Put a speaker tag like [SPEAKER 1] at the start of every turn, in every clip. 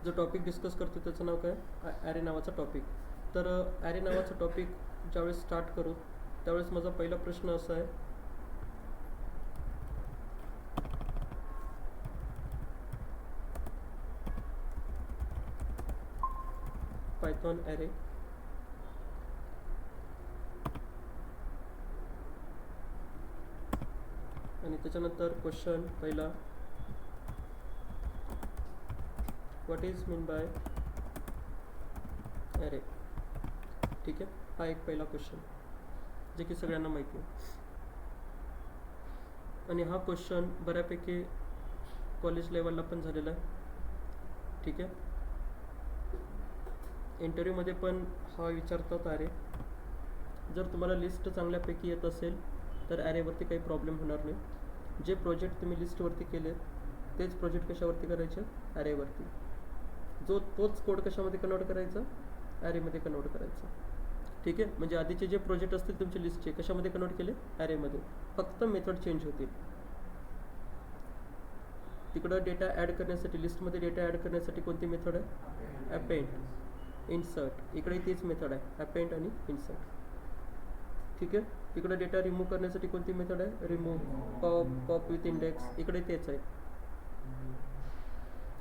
[SPEAKER 1] जो topic discuss करतो त्याचं नाव काय? ॲरे नावाचा टॉपिक. तर ॲरे नावाचा टॉपिक ज्यावेळेस स्टार्ट करू त्यावेळेस माझा पहिला प्रश्न असा आहे, पायथॉन ॲरे आणि त्याच्यानंतर क्वेश्चन पहिला, what is mean by array. ठीक आहे, हा एक पहिला क्वेश्चन जे की सगळ्यांना माहिती आहे. आणि हा क्वेश्चन बऱ्यापैकी कॉलेज लेवलला पण झालेला आहे. ठीक आहे, इंटरव्ह्यूमध्ये पण हा विचारतात ॲरे. जर तुम्हाला लिस्ट चांगल्यापैकी येत असेल तर ॲरेवरती काही प्रॉब्लेम होणार नाही. जे प्रोजेक्ट तुम्ही लिस्टवरती केले तेच प्रोजेक्ट कशावरती करायचे? ॲरेवरती. तोच कोड कशामध्ये कन्वर्ट करायचा? ॲरेमध्ये कन्वर्ट करायचा. ठीक आहे, म्हणजे आधीचे जे प्रोजेक्ट असतील तुमचे लिस्टचे कशामध्ये कन्वर्ट केले? ॲरेमध्ये. फक्त मेथड चेंज होतील. तिकडं डेटा ॲड करण्यासाठी, लिस्टमध्ये डेटा ॲड करण्यासाठी कोणती मेथड आहे? Append, insert. इकडे तीच मेथड आहे, अपेंड आणि इन्सर्ट. ठीक आहे, तिकडे डेटा रिमूव्ह करण्यासाठी कोणती मेथड आहे? Remove, pop with index. इकडे तेच आहे.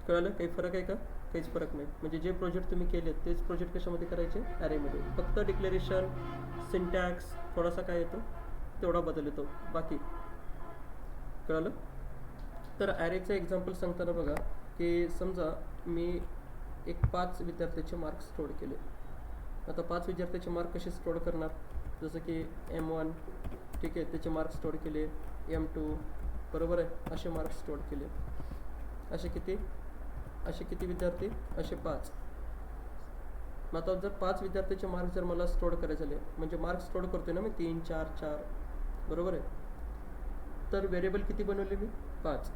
[SPEAKER 1] कळलं? काही फरक आहे का? काहीच फरक नाही. म्हणजे जे प्रोजेक्ट तुम्ही केले तेच प्रोजेक्ट कशामध्ये करायचे? ॲरेमध्ये. फक्त डिक्लेरेशन, सिंटॅक्स थोडासा काय येतो तेवढा बदल येतो, बाकी. कळलं? तर ॲरेचं एक्झाम्पल सांगताना बघा की समजा मी एक 5 विद्यार्थ्याचे मार्क्स स्टोअर केले. आता 5 विद्यार्थ्याचे मार्क कसे स्टोअर करणार? जसं की M1, ठीक आहे, त्याचे मार्क्स स्टोअर केले, M2, बरोबर आहे, असे मार्क्स स्टोअर केले. असे किती विद्यार्थी? असे 5. मग आता जर 5 विद्यार्थ्याचे मार्क्स जर मला स्टोअर करायचे झाले, म्हणजे मार्क्स स्टोअर करतोय ना मी 3, 4, 4, बरोबर आहे. तर व्हेरिएबल किती बनवले मी? 5,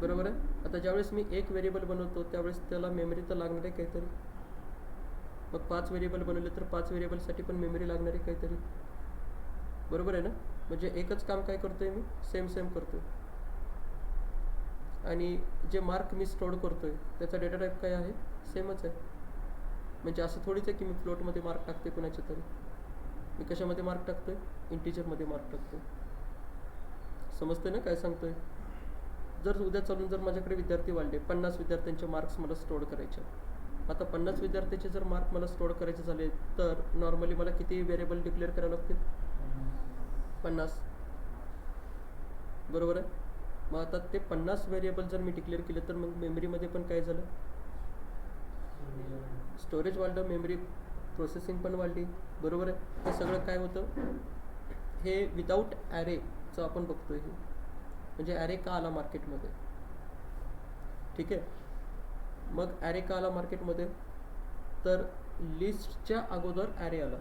[SPEAKER 1] बरोबर आहे. आता ज्यावेळेस मी एक व्हेरिएबल बनवतो त्यावेळेस त्याला मेमरी तर लागणार आहे काहीतरी. मग 5 व्हेरिएबल बनवले तर 5 व्हेरिएबलसाठी पण मेमरी लागणार आहे काहीतरी, बरोबर आहे ना. म्हणजे एकच काम काय करतोय मी? सेम करतोय. आणि जे मार्क मी स्टोअर करतोय त्याचा डेटा टाईप काय आहे? सेमच आहे. म्हणजे असं थोडीच आहे की मी फ्लोटमध्ये मार्क टाकते कुणाचे तरी. मी कशामध्ये मार्क टाकतोय? इंटिजरमध्ये मार्क टाकतोय. समजते ना काय सांगतोय? जर उद्या चालून जर माझ्याकडे विद्यार्थी वाढले, 50 विद्यार्थ्यांचे मार्क्स मला स्टोअर करायचे. आता 50 विद्यार्थ्याचे जर मार्क मला स्टोअर करायचे झाले तर नॉर्मली मला किती व्हेरिएबल डिक्लेअर करावे लागतील? 50, बरोबर आहे. मग आता ते 50 व्हेरिएबल जर मी डिक्लेअर केले तर मग मेमरीमध्ये पण काय झालं? स्टोरेज वाढलं, मेमरी प्रोसेसिंग पण वाढली, बरोबर आहे. हे सगळं काय होतं? हे विदाऊट ॲरेचं आपण बघतोय. हे म्हणजे ॲरे का आला मार्केटमध्ये? ठीक आहे, मग ॲरे का आला मार्केटमध्ये? तर लिस्टच्या अगोदर ॲरे आला.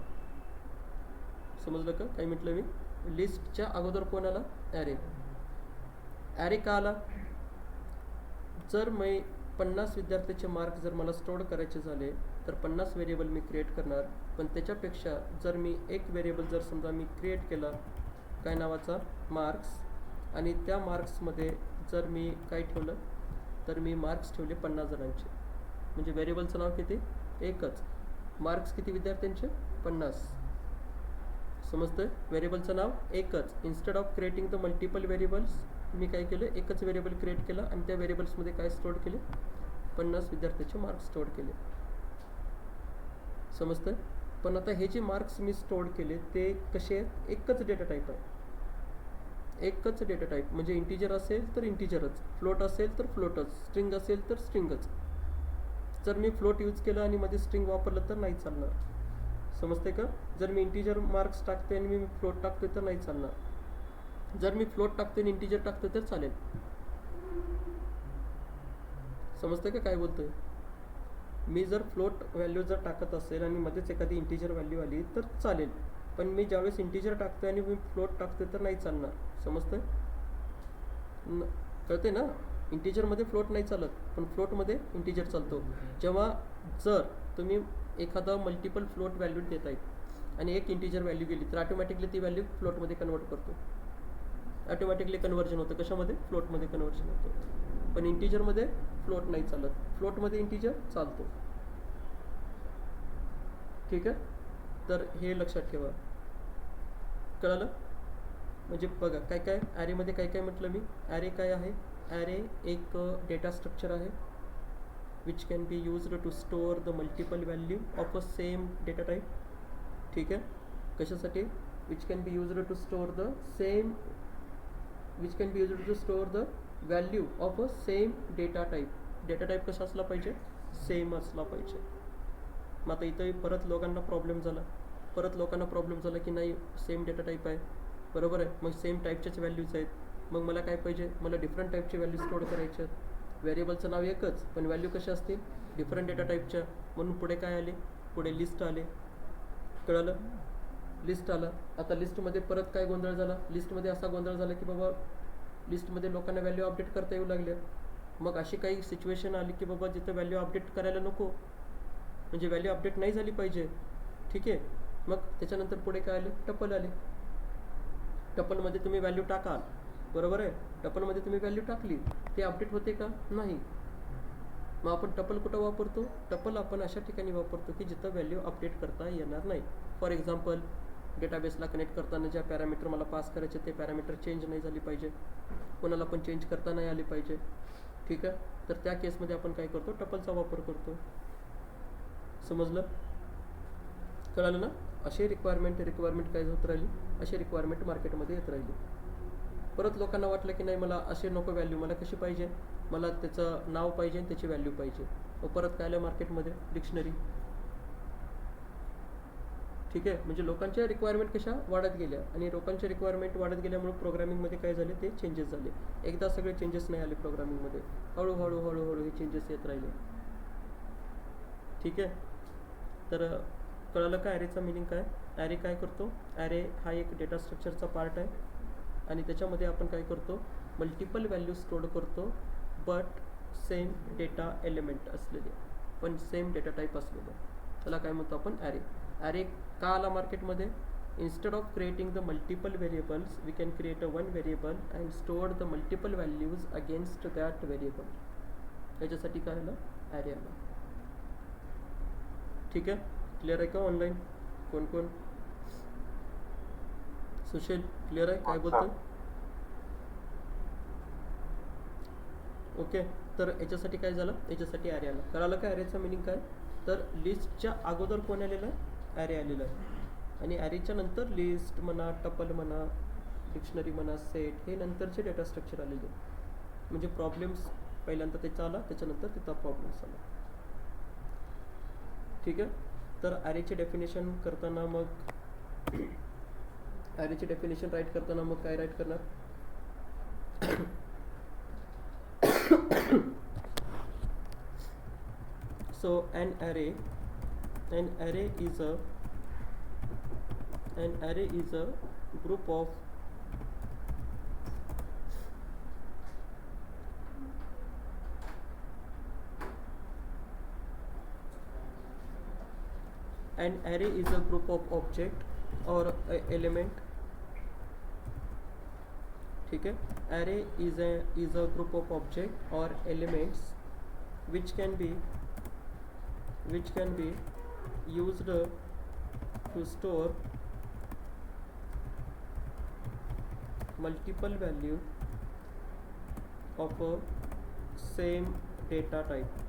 [SPEAKER 1] समजलं का काय म्हटलं मी? लिस्टच्या अगोदर कोण आला? ॲरे. ॲरे का आला? जर मी 50 विद्यार्थ्याचे मार्क जर मला स्टोअर करायचे झाले तर 50 व्हेरिएबल मी क्रिएट करणार. पण त्याच्यापेक्षा जर मी एक व्हेरिएबल जर समजा मी क्रिएट केला काय नावाचा? मार्क्स. आणि त्या मार्क्समध्ये जर मी काय ठेवलं तर मी मार्क्स ठेवले 50 जणांचे. म्हणजे व्हेरिएबलचं नाव किती? एकच. मार्क्स किती विद्यार्थ्यांचे? 50. समजतंय? व्हेरिएबलचं नाव एकच. Instead of creating the multiple variables मी काय केलं? एकच व्हेरिएबल क्रिएट केला आणि त्या व्हेरिएबल्समध्ये काय स्टोअर केले? 50 विद्यार्थ्याचे मार्क्स स्टोअर केले. समजतंय? पण आता हे जे मार्क्स मी स्टोअर केले ते कसे आहेत? एकच डेटा टाईप आहे. एकच डेटा टाईप. म्हणजे इंटिजर असेल तर इंटिजरच, फ्लोट असेल तर फ्लोटच, स्ट्रिंग असेल तर स्ट्रिंगच. जर मी फ्लोट यूज केलं आणि मध्ये स्ट्रिंग वापरलं तर नाही चालणार. समजते का? जर मी इंटिजर मार्क्स टाकते आणि मी फ्लोट टाकतोय तर नाही चालणार. जर मी फ्लोट टाकतोय आणि इंटिजर टाकतोय तर चालेल. समजते का काय बोलतोय? मी जर फ्लोट व्हॅल्यू जर टाकत असेल आणि मध्येच एखादी इंटिजर व्हॅल्यू आली तर चालेल. पण मी ज्यावेळेस इंटिजर टाकतोय आणि मी फ्लोट टाकतोय तर नाही चालणार. समजतंय? कळते ना? इंटिजरमध्ये फ्लोट नाही चालत पण फ्लोटमध्ये इंटिजर चालतो. जेव्हा जर तुम्ही एखादा मल्टिपल फ्लोट व्हॅल्यू देत आहेत आणि एक इंटिजर व्हॅल्यू गेली तर ऑटोमॅटिकली ती व्हॅल्यू फ्लोटमध्ये कन्वर्ट करतो. ऑटोमॅटिकली कन्वर्जन होतं. कशामध्ये? फ्लोटमध्ये कन्वर्जन होतं. पण इंटिजरमध्ये फ्लोट नाही चालत, फ्लोटमध्ये इंटिजर चालतो. ठीक आहे, तर हे लक्षात ठेवा. कळालं? म्हणजे बघा काय काय ॲरेमध्ये काय काय म्हटलं मी. ॲरे काय आहे? ॲरे एक डेटा स्ट्रक्चर आहे which can be used to store the multiple value of a same data type. ठीक आहे, कशासाठी? Which can be used to store the same value of a same data type. Data type कसा असला पाहिजे? Same असला पाहिजे. मग आता इथं परत लोकांना प्रॉब्लेम झाला की नाही सेम डेटा टाईप आहे, बरोबर आहे, मग सेम टाईपच्याच व्हॅल्यूज आहेत, मग मला काय पाहिजे? मला डिफरंट टाईपचे व्हॅल्यू स्टोअर करायचे आहेत. व्हेरिएबलचं नाव एकच पण व्हॅल्यू कशा असतील? डिफरंट डेटा टाईपच्या. म्हणून पुढे काय आले? पुढे लिस्ट आले. कळालं? लिस्ट आला. आता लिस्टमध्ये परत काय गोंधळ झाला? लिस्टमध्ये असा गोंधळ झाला की बाबा लिस्टमध्ये लोकांना व्हॅल्यू अपडेट करता येऊ लागल्या. मग अशी काही सिच्युएशन आली की बाबा जिथं व्हॅल्यू अपडेट करायला नको, म्हणजे व्हॅल्यू अपडेट नाही झाली पाहिजे. ठीक आहे, मग त्याच्यानंतर पुढे काय आले? टपल आले. टपलमध्ये तुम्ही व्हॅल्यू टाकाल, बरोबर आहे, टपलमध्ये तुम्ही व्हॅल्यू टाकली, ते अपडेट होते का? नाही. मग आपण टपल कुठं वापरतो? टपल आपण अशा ठिकाणी वापरतो की जिथं व्हॅल्यू अपडेट करता येणार नाही. फॉर एक्झाम्पल, डेटाबेसला कनेक्ट करताना ज्या पॅरामीटर मला पास करायचे ते पॅरामीटर चेंज नाही झाली पाहिजे, कोणाला पण चेंज करता नाही आली पाहिजे. ठीक आहे, तर त्या केसमध्ये आपण काय करतो? टपलचा वापर करतो. समजलं? कळालं ना? अशी रिक्वायरमेंट काय होत राहिली? अशी रिक्वायरमेंट मार्केटमध्ये येत राहिली. परत लोकांना वाटलं की नाही मला असे नको व्हॅल्यू, मला कशी पाहिजे? मला त्याचं नाव पाहिजे आणि त्याची व्हॅल्यू पाहिजे. मग परत काय आलं मार्केटमध्ये? डिक्शनरी. ठीक आहे, म्हणजे लोकांच्या रिक्वायरमेंट कशा वाढत गेल्या आणि लोकांच्या रिक्वायरमेंट वाढत गेल्यामुळे प्रोग्रामिंगमध्ये काय झाले? ते चेंजेस झाले. एकदा सगळे चेंजेस नाही आले प्रोग्रामिंगमध्ये, हळूहळू हे चेंजेस येत राहिले. ठीक आहे, तर कळालं का ॲरेचा मिनिंग काय? ॲरे काय करतो? ॲरे हा एक डेटा स्ट्रक्चरचा पार्ट आहे आणि त्याच्यामध्ये आपण काय करतो? मल्टिपल व्हॅल्यू स्टोअर करतो, बट सेम डेटा एलिमेंट असलेले, पण सेम डेटा टाईप असलेले, त्याला काय म्हणतो आपण? ॲरे. ॲरे का आला मार्केटमध्ये? Instead of creating the multiple variables we can create a one variable and store the multiple values against that variable. याच्यासाठी काय आलं? ॲरे आला. ठीक आहे, क्लिअर आहे का? ऑनलाईन कोण? सुशील क्लिअर आहे? काय बोलतो? ओके, तर याच्यासाठी काय झालं? याच्यासाठी ॲरे आला. कळालं का ॲरेचा मिनिंग काय? तर लिस्टच्या अगोदर कोण आलेलं आहे? ॲरे आलेलं आहे. आणि ॲरेच्या नंतर लिस्ट म्हणा, टपल म्हणा, डिक्शनरी म्हणा, सेट, हे नंतरचे डेटा स्ट्रक्चर आलेले. म्हणजे प्रॉब्लेम्स पहिल्यांदा त्याचा आला, त्याच्यानंतर त्याचा प्रॉब्लेम्स आला. ठीक आहे, तर ॲरेचे डेफिनेशन करताना मग ॲरेचे डेफिनेशन राईट करताना मग काय राईट करणार? So an array is a group of object or element. ठीक है, array is a group of object or elements which can be used to store multiple value of a same data type.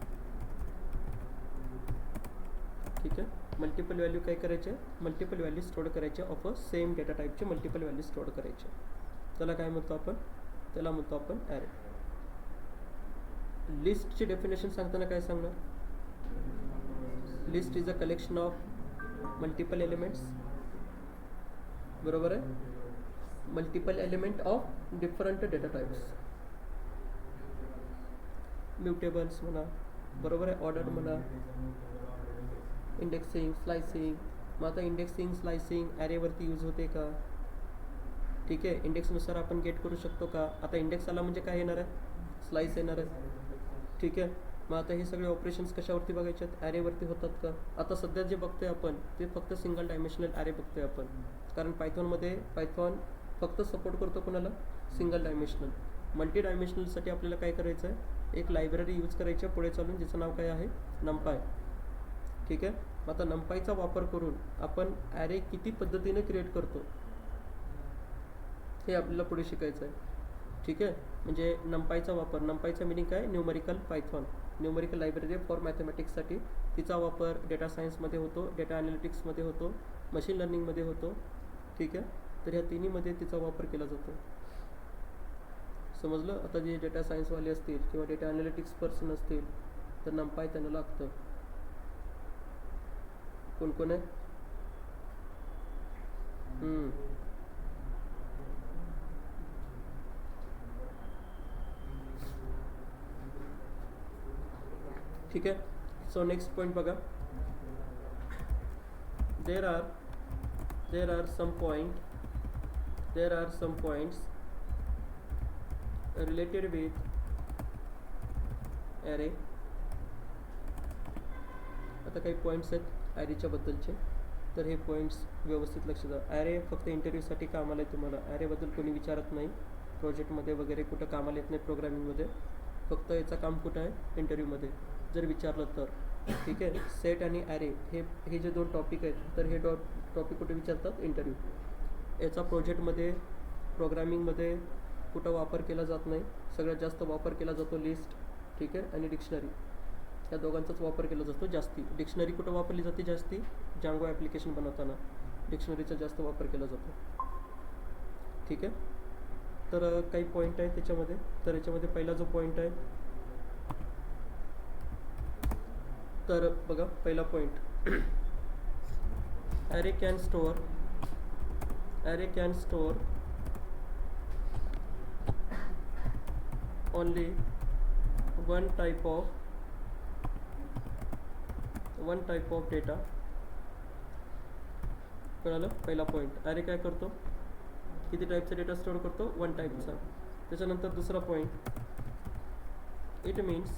[SPEAKER 1] ठीक आहे, multiple value काय करायचे? Multiple value store करायचे of a same data टाईपचे multiple value store करायचे. त्याला काय म्हणतो आपण? त्याला म्हणतो आपण ॲरे. लिस्टची डेफिनेशन सांगताना काय सांगणार? List is a collection of multiple elements, बरोबर आहे, multiple element of different data types, mutables म्हणा, बरोबर आहे, ऑर्डर म्हणा, इंडेक्सिंग, स्लायसिंग. मग आता इंडेक्सिंग, स्लायसिंग ॲरेवरती यूज होते का? ठीक आहे, इंडेक्सनुसार आपण गेट करू शकतो का? आता इंडेक्स आला म्हणजे काय येणार आहे? स्लाइस येणार आहे. ठीक आहे, मग आता हे सगळे ऑपरेशन्स कशावरती बघायचे आहेत? ॲरेवरती होतात का? आता सध्या जे बघतोय आपण ते फक्त सिंगल डायमेन्शनल ॲरे बघतोय आपण, कारण पायथॉन फक्त सपोर्ट करतो कोणाला? Single dimensional. मल्टी डायमेन्शनलसाठी आपल्याला काय करायचं आहे? एक लायब्ररी यूज करायची पुढे चालून, जिचं नाव काय आहे, नंपाय. ठीक आहे. मग आता नंपायचा वापर करून आपण ॲरे किती पद्धतीने क्रिएट करतो हे आपल्याला पुढे शिकायचं आहे. ठीक आहे. म्हणजे नंपायचा वापर, नंपायचा मिनिंग काय, numerical Python, numerical library for मॅथमॅटिक्ससाठी. तिचा वापर डेटा सायन्समध्ये होतो, डेटा ॲनालिटिक्समध्ये होतो, मशीन लर्निंगमध्ये होतो. ठीक आहे. तर ह्या तिन्हीमध्ये तिचा वापर केला जातो. समजलं. आता जे डेटा सायन्सवाले असतील किंवा डेटा ॲनालिटिक्स पर्सन असतील तर नंपाय त्यांना लागतं. कोण कोण आहे? ठीक आहे. सो नेक्स्ट पॉईंट बघा. There are some points related with array. आता काही पॉईंट्स आहेत ॲरेच्या बद्दलचे, तर हे पॉईंट्स व्यवस्थित लक्ष द्या. ॲरे फक्त इंटरव्ह्यूसाठी कामाला आहे. तुम्हाला ॲरेबद्दल कोणी विचारत नाही प्रोजेक्टमध्ये वगैरे, कुठं कामाला येत नाही प्रोग्रामिंगमध्ये. फक्त याचं काम कुठं आहे, इंटरव्ह्यूमध्ये जर विचारलं तर. ठीक आहे. सेट आणि ॲरे हे जे दोन टॉपिक आहेत, तर हे टॉपिक कुठे विचारतात, इंटरव्ह्यू. याचा प्रोजेक्टमध्ये प्रोग्रामिंगमध्ये कुठं वापर केला जात नाही. सगळ्यात जास्त वापर केला जातो लिस्ट, ठीक आहे, आणि डिक्शनरी. या दोघांचाच वापर केला जातो जास्ती. डिक्शनरी कुठं वापरली जाते जास्ती, जांगो ॲप्लिकेशन बनवताना डिक्शनरीचा जास्त वापर केला जातो. ठीक आहे. तर काही पॉईंट आहे त्याच्यामध्ये. तर याच्यामध्ये पहिला जो पॉईंट आहे, तर बघा पहिला point, array can store only one type of data. कळालं. पहिला पॉईंट, ॲरे काय करतो, किती टाईपचा डेटा स्टोअर करतो, वन टाईपचा. त्याच्यानंतर दुसरा point, it means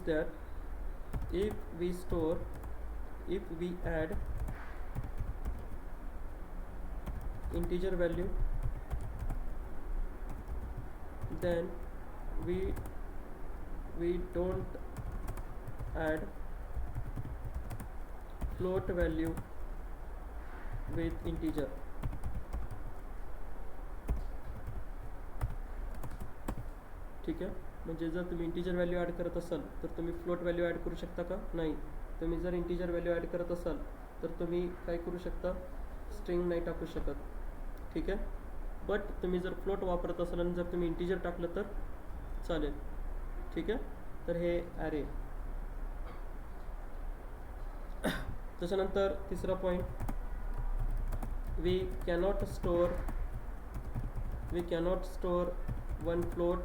[SPEAKER 1] that if we add integer value, then we don't add float value with integer. ठीक आहे. म्हणजे जर तुम्ही इंटीजर व्हॅल्यू ॲड करत असाल तर तुम्ही फ्लोट व्हॅल्यू ॲड करू शकता का, नाही. तुम्ही जर इंटीजर व्हॅल्यू ॲड करत असाल तर तुम्ही काय करू शकता, स्ट्रिंग नाही टाकू शकत. ठीक आहे. बट तुम्ही जर फ्लोट वापरत असाल आणि जर तुम्ही इंटीजर टाकलं तर चालेल. ठीक आहे. तर हे ॲरे. त्याच्यानंतर तिसरा point, we cannot store one float,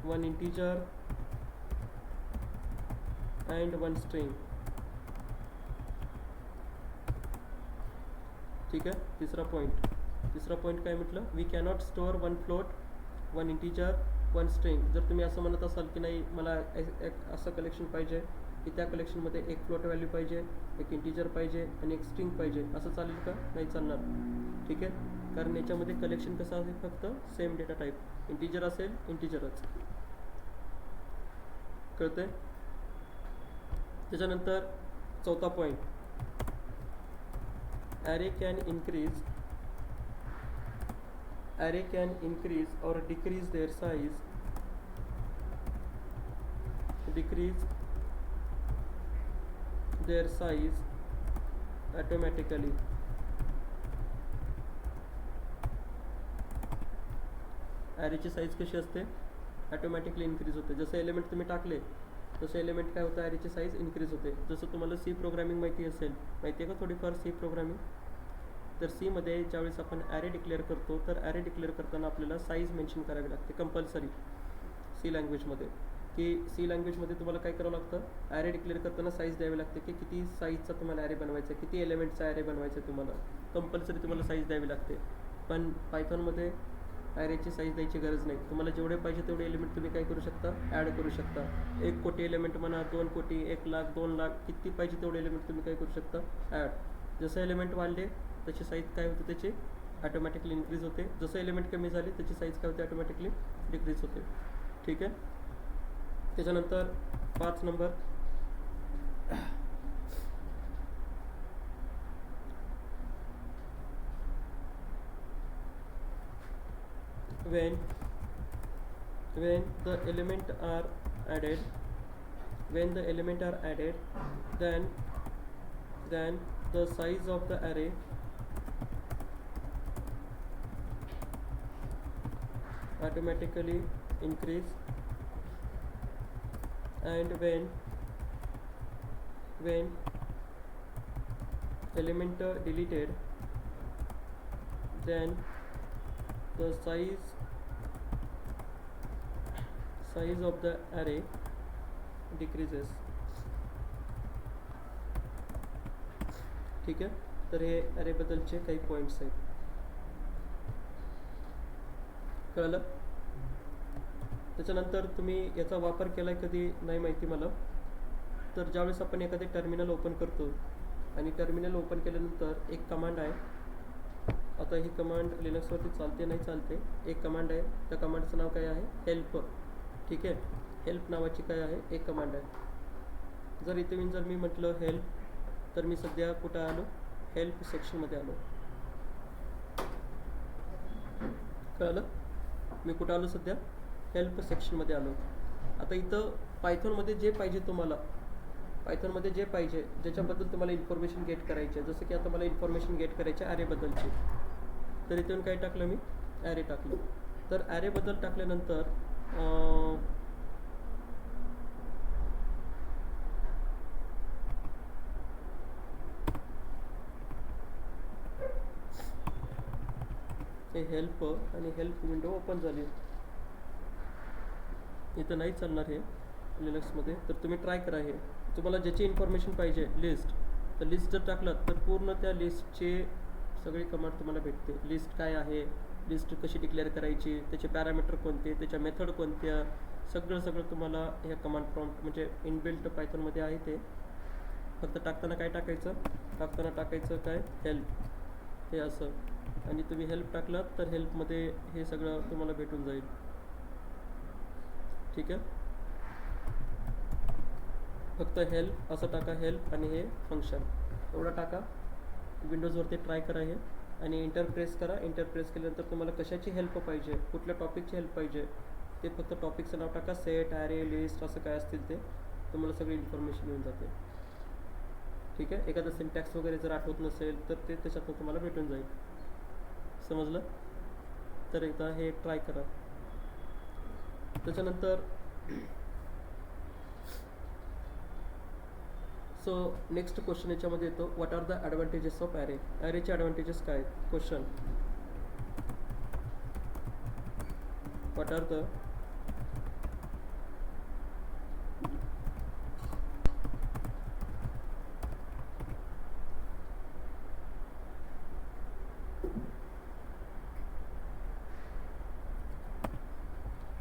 [SPEAKER 1] one integer and one string. ठीक आहे. तिसरा पॉईंट काय म्हटलं, we cannot store one float, one integer, one string. जर तुम्ही असं म्हणत असाल की नाही मला एक असं कलेक्शन पाहिजे की त्या कलेक्शनमध्ये एक फ्लोट व्हॅल्यू पाहिजे, एक इंटीजर पाहिजे आणि एक स्ट्रिंग पाहिजे, असं चालेल का, नाही चालणार. ठीक आहे. कारण याच्यामध्ये कलेक्शन कसं असेल, फक्त सेम डेटा टाईप, इंटीजर असेल इंटीजरच. कळतंय. त्याच्यानंतर चौथा point, array can increase or decrease their size automatically. ॲरेची साईज कशी असते, ॲटोमॅटिकली इन्क्रीज होते. जसे एलिमेंट तुम्ही टाकले तसे एलिमेंट काय होतं, ॲरेची साईज इन्क्रीज होते. जसं तुम्हाला सी प्रोग्रामिंग माहिती आहे का थोडीफार सी प्रोग्रामिंग. तर सीमध्ये ज्यावेळेस आपण ॲरे डिक्लेअर करतो तर ॲरे डिक्लेअर करताना आपल्याला साईज मेन्शन करावी लागते कंपल्सरी सी लँग्वेजमध्ये. की सी लँग्वेजमध्ये तुम्हाला काय करावं लागतं, ॲरे डिक्लेअर करताना साईज द्यावी लागते की किती साईजचा तुम्हाला ॲरे बनवायचा आहे, किती एलिमेंटचा ॲरे बनवायचा आहे तुम्हाला, कंपल्सरी तुम्हाला साईज द्यावी लागते. पण पायथॉनमध्ये ॲरेची साईज द्यायची गरज नाही. तुम्हाला जेवढे पाहिजे तेवढे एलिमेंट तुम्ही काय करू शकता, ॲड करू शकता. 1 कोटी एलिमेंट म्हणा, 2 कोटी, 1 लाख, 2 लाख, किती पाहिजे तेवढे एलिमेंट तुम्ही काय करू शकता, ॲड. जसं एलिमेंट वाढले त्याची साईज काय होते, त्याची ॲटोमॅटिकली इन्क्रीज होते. जसं एलिमेंट कमी झाले त्याची साईज काय होते, ॲटोमॅटिकली डिक्रीज होते. ठीक आहे. त्याच्यानंतर 5 number, when the element are added, then the size of the array automatically increase, and when element deleted, then the size of the array decreases. ठीक आहे. तर हे अरे बद्दलचे काही पॉईंट्स आहेत. कळलं. त्याच्यानंतर तुम्ही याचा वापर केला आहे कधी नाही माहिती मला. तर ज्यावेळेस आपण एखादे टर्मिनल ओपन करतो आणि टर्मिनल ओपन केल्यानंतर एक कमांड आहे. आता ही कमांड लिनक्सवरती चालते नाही चालते. एक कमांड आहे, त्या कमांडचं नाव काय आहे, हेल्प. ठीक आहे. हेल्प नावाची काय आहे, एक कमांड आहे. जर इथे मी म्हटलं हेल्प, तर मी सध्या कुठं आलो, हेल्प सेक्शनमध्ये आलो. कळलं. मी कुठं आलो, सध्या हेल्प सेक्शनमध्ये आलो. आता इथं पायथॉनमध्ये जे पाहिजे तुम्हाला, पायथॉनमध्ये जे पाहिजे ज्याच्याबद्दल तुम्हाला इन्फॉर्मेशन गेट करायची आहे, जसं की आता मला इन्फॉर्मेशन गेट करायची आहे ॲरेबद्दलची, तर इथून काय टाकलं मी, ॲरे टाकलं. तर ॲरेबद्दल टाकल्यानंतर हे हेल्प आणि हेल्प विंडो ओपन झाली. इथं नाही चालणार हे लिनक्समध्ये. तर तुम्ही ट्राय करा. हे तुम्हाला ज्याची इन्फॉर्मेशन पाहिजे, लिस्ट, तर लिस्ट जर टाकलं तर पूर्ण त्या लिस्टचे सगळी कमांड तुम्हाला भेटते. लिस्ट काय आहे, लिस्ट कशी डिक्लेअर करायची, त्याचे पॅरामीटर कोणते, त्याच्या मेथड कोणत्या, सगळं तुम्हाला ह्या कमांड प्रॉम्प्ट म्हणजे इनबिल्ट पायथॉनमध्ये आहे. ते फक्त टाकताना काय टाकायचं, टाकायचं काय, हेल्प, हे असं. आणि तुम्ही हेल्प टाकलात तर हेल्पमध्ये हे सगळं तुम्हाला भेटून जाईल. ठीक आहे. फक्त हेल्प असं टाका, हेल्प आणि हे फंक्शन एवढं टाका. विंडोजवरती ट्राय करा हे आणि इंटर प्रेस करा. इंटर प्रेस केल्यानंतर तुम्हाला कशाची हेल्प पाहिजे, कुठल्या टॉपिकची हेल्प पाहिजे, ते फक्त टॉपिकचं नाव टाका. सेट, ॲरे, लिस्ट असं काय असतील ते तुम्हाला सगळी इन्फॉर्मेशन येऊन जाते. ठीक आहे. एखादा सिंटॅक्स वगैरे जर आठवत नसेल तर ते त्याच्यातून तुम्हाला भेटून जाईल. समजलं. तर एकदा हे ट्राय करा. त्याच्यानंतर सो नेक्स्ट क्वेश्चन याच्यामध्ये येतो, what are the advantages of array. ॲरेचे ॲडव्हान्टेजेस काय आहेत. क्वेश्चन, व्हॉट आर द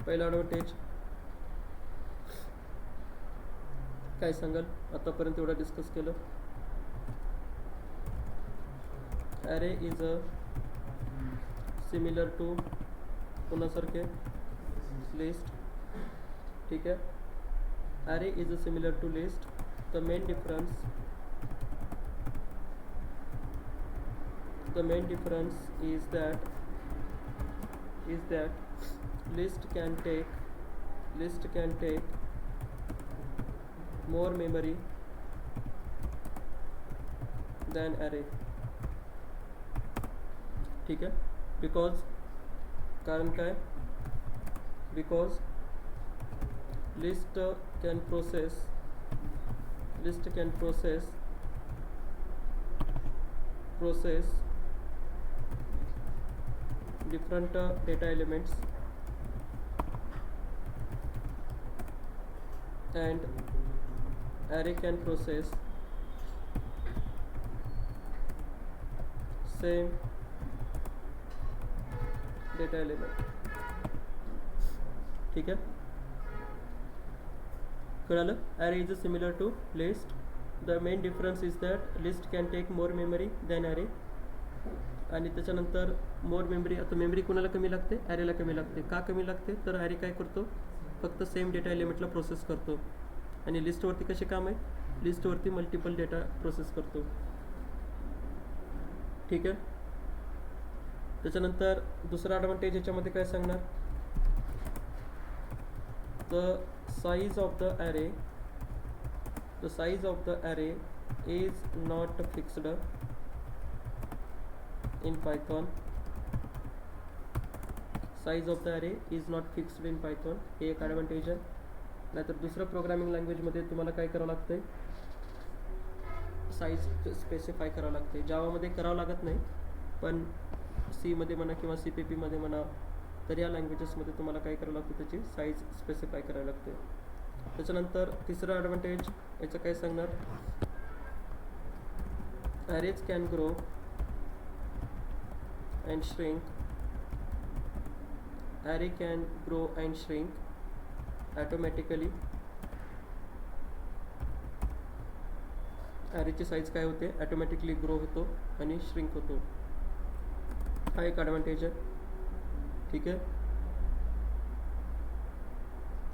[SPEAKER 1] पहिला ॲडव्हान्टेज काय सांगाल. आतापर्यंत एवढं डिस्कस केलं. Array is a similar to कोणासारखे, लिस्ट. ठीक आहे. Array is a similar to list. The main difference is that list can take more memory than array. ठीक है. because कारण काय, because list can process different data elements, and array can process same data element. ठीक आहे, कळालं. Array is similar to list. The main difference is that list can take more memory than array. आणि त्याच्यानंतर मोर memory, आता memory कोणाला कमी लागते, ॲरेला कमी लागते. का कमी लागते, तर ॲरे काय करतो, फक्त सेम डेटा एलिमेंटला प्रोसेस करतो. आणि लिस्टवरती कसे काम आहे, लिस्टवरती मल्टिपल डेटा प्रोसेस करतो. ठीक आहे. त्याच्यानंतर दुसरा ॲडव्हान्टेज याच्यामध्ये काय सांगणार, the size of the array, the size of the array is not fixed in Python. Size of the array is not fixed in Python. हे एक ॲडव्हान्टेज आहे. नाहीतर दुसरं प्रोग्रामिंग लँग्वेजमध्ये तुम्हाला काय करावं लागतं, साईज स्पेसिफाय करावं लागते. जावामध्ये करावं लागत नाही, पण सीमध्ये म्हणा किंवा CPP मध्ये म्हणा, तर या लँग्वेजेसमध्ये तुम्हाला काय करावं लागतं, त्याची साईज स्पेसिफाय करावी लागते. त्याच्यानंतर तिसरं ॲडव्हान्टेज याचं काय सांगणार, arrays can grow and shrink. Array can grow and shrink automatically. ॲरेची साईज काय होते, ॲटोमॅटिकली ग्रो होतो आणि श्रिंक होतो. हा एक ॲडव्हान्टेज आहे. ठीक आहे.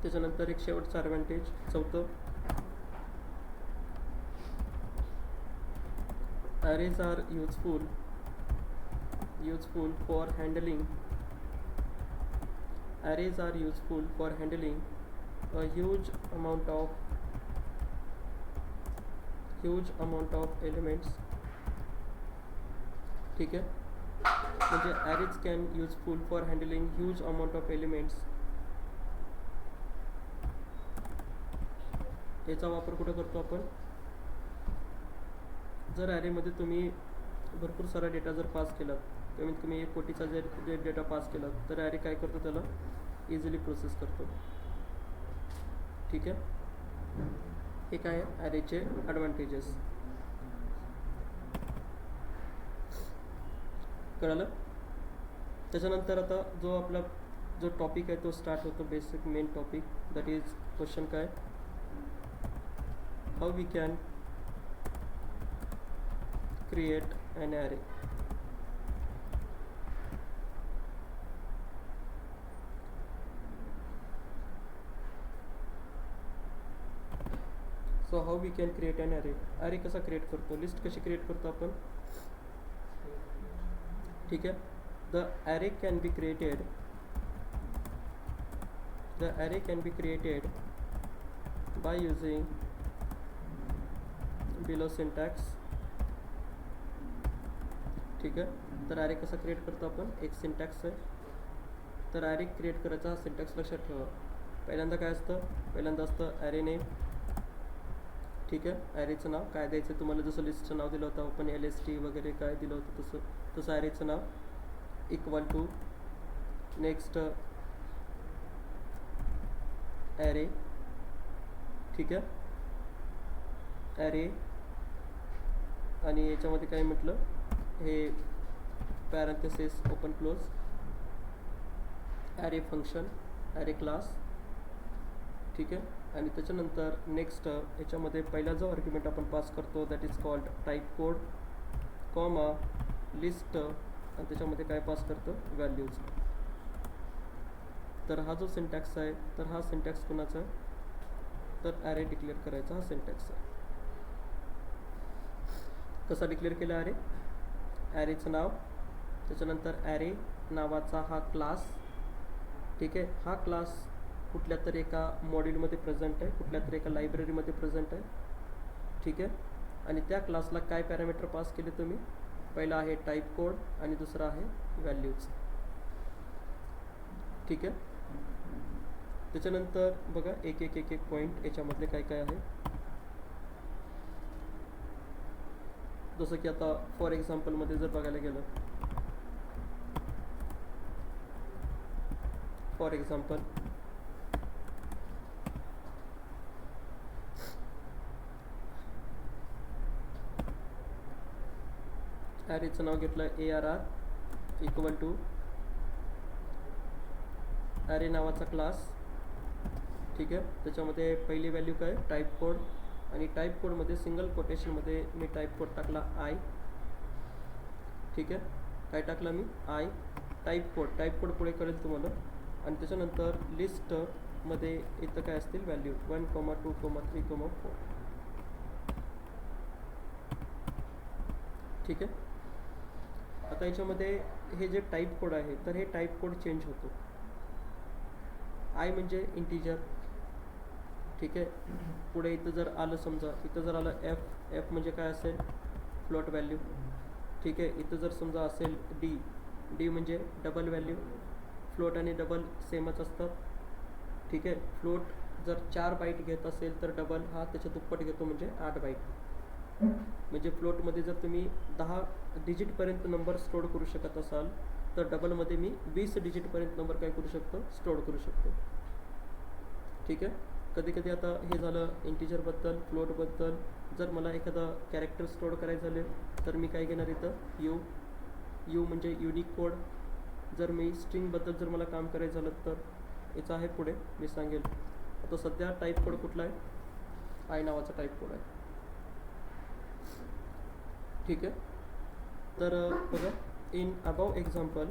[SPEAKER 1] त्याच्यानंतर एक शेवटचा ॲडव्हान्टेज, चौथं, arrays are useful for handling. Arrays are useful for handling a huge amount of elements. ठीक आहे. म्हणजे arrays can useful for handling huge amount of elements. याचा वापर कुठे करतो आपण, जर ॲरेमध्ये तुम्ही भरपूर सारा डेटा जर पास केला, कमीत कमी 1 कोटीचा जर डेटा पास केला, तर ॲरे काय करतो, त्याला इझिली प्रोसेस करतो. ठीक आहे. हे काय आहे ॲरेचे ॲडव्हान्टेजेस, कळालं. त्याच्यानंतर आता जो टॉपिक आहे तो स्टार्ट होतो, basic main topic, that is question काय, how we can create an array. So how we can create an array. array कसा क्रिएट करतो, लिस्ट कशी क्रिएट करतो आपण. ठीक आहे. the array can be created by using below syntax. ठीक आहे. तर ॲरे कसा क्रिएट करतो आपण, एक सिंटॅक्स आहे. तर ॲरे क्रिएट करायचा हा सिंटॅक्स लक्षात ठेवा. पहिल्यांदा काय असतं, पहिल्यांदा असतं ॲरे नेम. ठीक आहे. ॲरेचं नाव काय द्यायचं, तुम्हाला जसं लिस्टचं नाव दिलं होतं आपण, LST वगैरे काय दिलं होतं तसं ॲरेचं नाव, इक्वल टू नेक्स्ट ॲरे. ठीक आहे. ॲरे आणि याच्यामध्ये काय म्हटलं, हे parenthesis open close, array function, array class. ठीक आहे. आणि त्याच्यानंतर नेक्स्ट याच्यामध्ये पहिला जो आर्ग्युमेंट आपण पास करतो that is called type code, comma list, आणि त्याच्यामध्ये काय पास करतो, व्हॅल्यूज. तर हा जो सिंटॅक्स आहे, तर हा सिंटॅक्स कोणाचा आहे, तर ॲरे डिक्लेअर करायचा हा सिंटॅक्स आहे. कसा डिक्लेअर केला ॲरे, ॲरेचं नाव, त्याच्यानंतर ॲरे नावाचा हा क्लास. ठीक आहे. हा क्लास कुठल्या तरी एका मॉड्यूलमध्ये प्रेझेंट आहे, कुठल्या तरी एका लायब्ररीमध्ये प्रेझेंट आहे. ठीक आहे. आणि त्या क्लासला काय पॅरामीटर पास केले तुम्ही, पहिला आहे टाईप कोड आणि दुसरा आहे व्हॅल्यूज. ठीक आहे. त्याच्यानंतर बघा एक पॉईंट याच्यामधले काय काय आहे, जसं की आता फॉर एक्झाम्पलमध्ये जर बघायला गेलं, फॉर एक्झाम्पल ॲरेचं नाव घेतलं ARR इक्वल टू ॲरे नावाचा क्लास ठीक आहे. त्याच्यामध्ये पहिली व्हॅल्यू काय, टाईप कोड, आणि टाईप कोडमध्ये सिंगल कोटेशनमध्ये मी टाईप कोड टाकला आय. ठीक आहे. काय टाकला मी, आय. टाईप कोड पुढे कळेल तुम्हाला. आणि त्याच्यानंतर लिस्टमध्ये इथं काय असतील व्हॅल्यू 1, 2, 3, 4. ठीक आहे. आता याच्यामध्ये हे जे टाईप कोड आहे, तर हे टाईप कोड चेंज होतो. आय म्हणजे इंटिजर. ठीक आहे. पुढे इथं जर आलं, समजा इथं जर आलं एफ म्हणजे काय असेल, फ्लोट व्हॅल्यू. ठीक आहे. इथं जर समजा असेल डी म्हणजे डबल व्हॅल्यू. फ्लोट आणि डबल सेमच असतात. ठीक आहे. फ्लोट जर 4 बाईट घेत असेल तर डबल हा त्याच्या दुप्पट घेतो, म्हणजे 8 बाईट. म्हणजे फ्लोटमध्ये जर तुम्ही 10 डिजिटपर्यंत नंबर स्टोअर करू शकत असाल, तर डबलमध्ये मी 20 डिजिटपर्यंत नंबर काय करू शकतो, स्टोअर करू शकतो. ठीक आहे. कधी कधी आता हे झालं इंटिजरबद्दल, फ्लोटबद्दल. जर मला एखादा कॅरेक्टर स्टोअर करायचं झाले तर मी काय घेणार इथं, यू म्हणजे युनिक कोड. जर मी स्ट्रिंगबद्दल जर मला काम करायचं झालं तर याचं आहे पुढे मी सांगेल. आता सध्या टाईप कोड कुठला आहे, आय नावाचा टाईप कोड आहे. ठीक आहे. तर बघा, in above example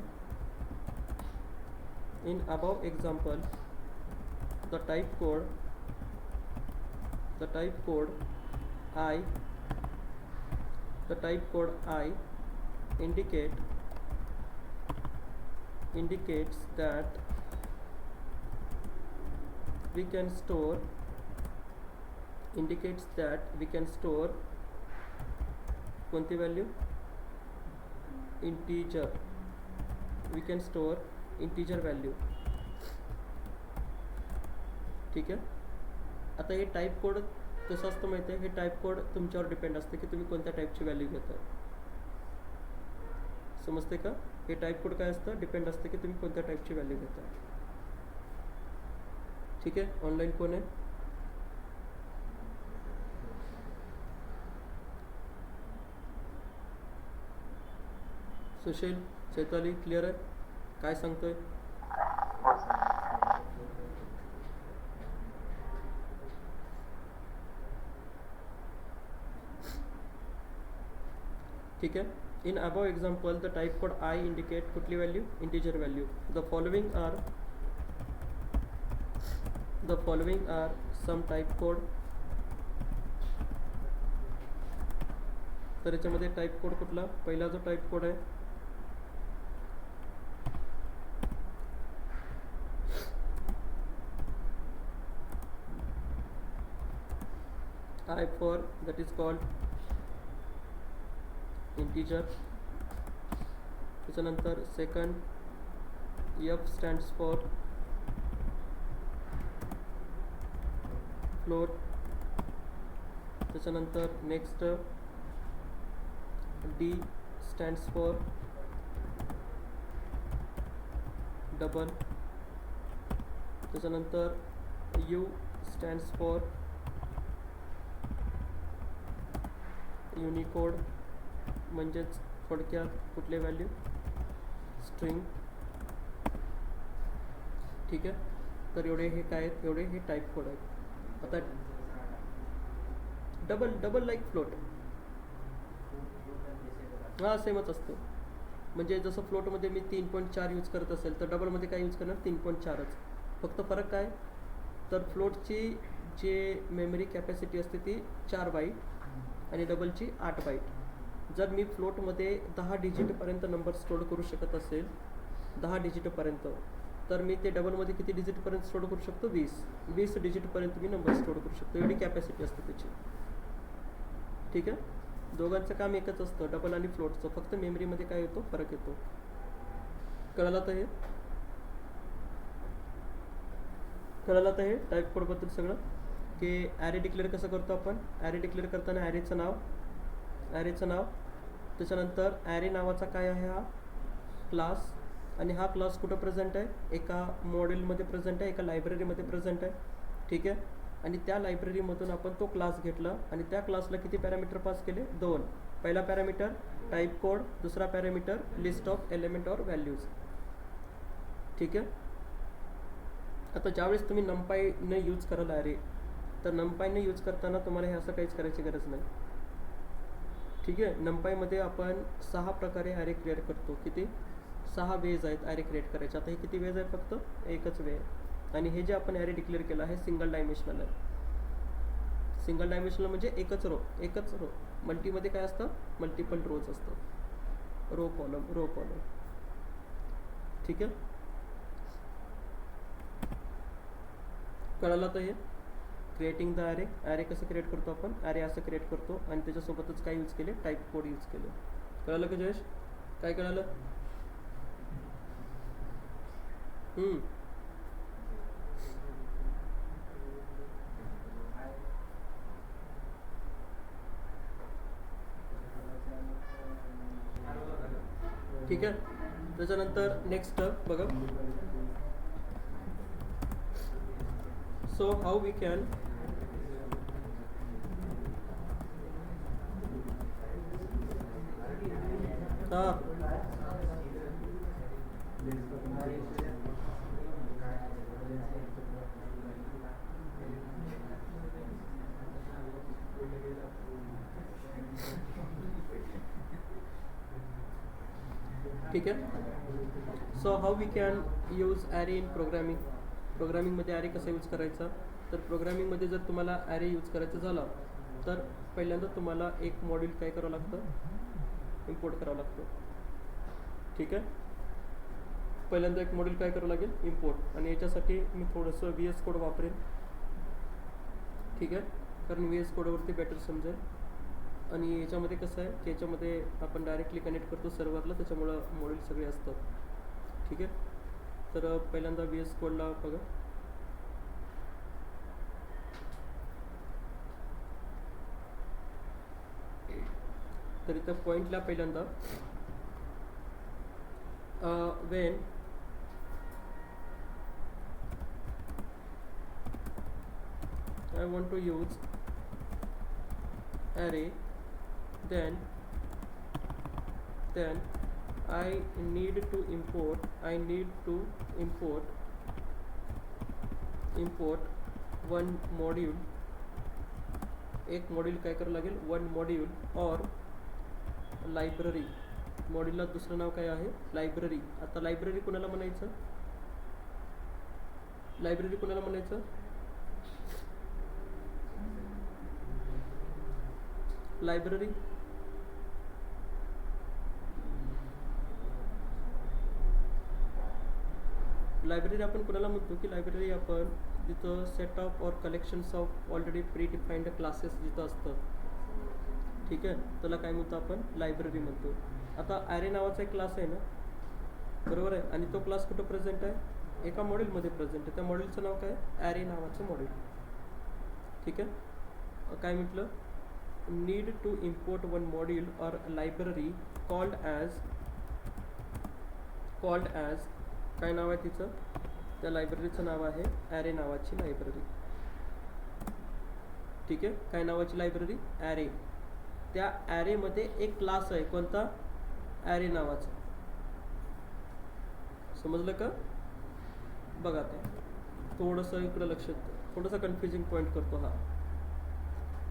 [SPEAKER 1] the type code I indicates that we can store कोणती value, integer. We can store integer value. ठीक आहे. आता हे टाईप कोड कसं असतं माहिती आहे, हे टाईप कोड तुमच्यावर डिपेंड असते की तुम्ही कोणत्या टाईपची व्हॅल्यू घेता. समजते का. हे टाईप कोड काय असतं, डिपेंड असते की तुम्ही कोणत्या टाईपची व्हॅल्यू घेता. ठीक आहे. ऑनलाईन कोण आहे, सुशील, चैताली, क्लिअर आहे, काय सांगतोय. ठीक आहे. In above example the type code I indicate कुठली value, integer value. The following are some type code. तर याच्यामध्ये टाईप कोड कुठला, पहिला जो टाईप कोड आहे I for that is called integer. त्याच्यानंतर second F stands for float. त्याच्यानंतर next D stands for double. त्याच्यानंतर U stands for युनिकोड, म्हणजेच थोडक्यात कुठले व्हॅल्यू, स्ट्रिंग. ठीक आहे. तर एवढे हे काय आहेत, एवढे हे टाईप कोड आहेत. आता डबल लाईक फ्लोट, हां सेमच असतो. म्हणजे जसं फ्लोटमध्ये मी 3.4 यूज करत असेल तर डबलमध्ये काय यूज करणार, 3.4च. फक्त फरक काय, तर फ्लोटची जे मेमरी कॅपॅसिटी असते ती 4 बाईट आणि डबलची 8 बाईट. जर मी फ्लोटमध्ये 10 डिजिटपर्यंत नंबर स्टोअर करू शकत असेल, 10 डिजिटपर्यंत, तर मी ते डबलमध्ये किती डिजिटपर्यंत स्टोअर करू शकतो, 20 डिजिटपर्यंत मी नंबर स्टोअर करू शकतो. एवढी कॅपॅसिटी असते त्याची. ठीक आहे. दोघांचं काम एकच असतं, डबल आणि फ्लोटचं. फक्त मेमरीमध्ये काय येतो, फरक येतो. कळलं तर हे टाईप कोडबद्दल सगळं, की ॲरे डिक्लेअर कसं करतो आपण. ॲरे डिक्लेअर करताना ॲरेचं नाव, त्याच्यानंतर ॲरे नावाचा काय आहे, हा क्लास. आणि हा क्लास कुठं प्रेझेंट आहे, एका मॉडेलमध्ये प्रेझेंट आहे, एका लायब्ररीमध्ये प्रेझेंट आहे. ठीक आहे. आणि त्या लायब्ररीमधून आपण तो क्लास घेतला आणि त्या क्लासला किती पॅरामीटर पास केले, 2. पहिला पॅरामीटर टाईप कोड, दुसरा पॅरामीटर लिस्ट ऑफ एलिमेंट और व्हॅल्यूज. ठीक आहे. आता ज्यावेळेस तुम्ही नंपायने यूज कराल ॲरे, तर नंपायने यूज करताना तुम्हाला हे असं काहीच करायची गरज नाही. ठीक आहे. नंपायमध्ये आपण 6 प्रकारे ॲरे क्रिएट करतो. किती? 6 वेज आहेत ॲरे क्रिएट करायचे. आता हे किती वेज आहेत? फक्त एकच वे आहे. आणि हे जे आपण ॲरे डिक्लेअर केलं आहे सिंगल डायमेन्शनल आहे. सिंगल डायमेन्शनल म्हणजे एकच रो. मल्टीमध्ये काय असतं? मल्टिपल रोज असतं. Row column. ठीक आहे. कळालं तर हे क्रिएटिंग द ॲरे कसं क्रिएट करतो आपण? ॲरे असं क्रिएट करतो आणि त्याच्यासोबतच काय यूज केले? टाईप कोड यूज केले. कळालं का जयेश? काय कळालं? ठीक आहे. त्याच्यानंतर नेक्स्ट बघा. सो हाऊ वी कॅन ठीक आहे. So how we can use array in प्रोग्रामिंगमध्ये ॲरे कसा यूज करायचा? तर प्रोग्रामिंगमध्ये जर तुम्हाला ॲरे यूज करायचा झाला तर पहिल्यांदा तुम्हाला एक मॉड्यूल काय करावं लागतं? इम्पोर्ट करावं लागतं. ठीक आहे. पहिल्यांदा एक मॉड्यूल काय करावं लागेल? इम्पोर्ट. आणि याच्यासाठी मी थोडंसं VS कोड वापरेन. ठीक आहे. कारण VS कोडवरती बेटर समजेल. आणि याच्यामध्ये कसं आहे की याच्यामध्ये आपण डायरेक्टली कनेक्ट करतो सर्व्हरला, त्याच्यामुळं मॉड्यूल सगळे असतात. ठीक आहे. तर पहिल्यांदा VS कोडला बघा. तर इथं पॉईंटला पहिल्यांदा Wien I want to use array, then I need to import one module. एक मॉड्यूल काय करावं लागेल? वन मॉड्यूल और लायब्ररी. मॉड्यूलला दुसरं नाव काय आहे? लायब्ररी. आता लायब्ररी कोणाला म्हणायचं? लायब्ररी आपण कोणाला म्हणतो की लायब्ररी आपण जिथं सेट ऑफ और collections of already pre defined classes जिथं असतं. ठीक आहे. त्याला काय म्हणतो आपण? लायब्ररी म्हणतो. आता ॲरे नावाचा एक क्लास आहे ना, बरोबर आहे. आणि तो क्लास कुठं प्रेझेंट आहे? एका मॉड्यूलमध्ये प्रेझेंट आहे. त्या मॉड्यूलचं नाव काय? ॲरे नावाचं मॉड्यूल. ठीक आहे. काय म्हटलं? Need to import one module और लायब्ररी कॉल्ड ॲज काय नाव आहे तिचं? त्या लायब्ररीचं नाव आहे ॲरे नावाची लायब्ररी. ठीक आहे. काय नावाची लायब्ररी? ॲरे. त्या ॲरेमध्ये एक क्लास आहे. कोणता? ॲरे नावाचा. समजलं का? बघा आता थोडंसं इकडं लक्षात, थोडंसं कन्फ्युजिंग पॉईंट करतो हा.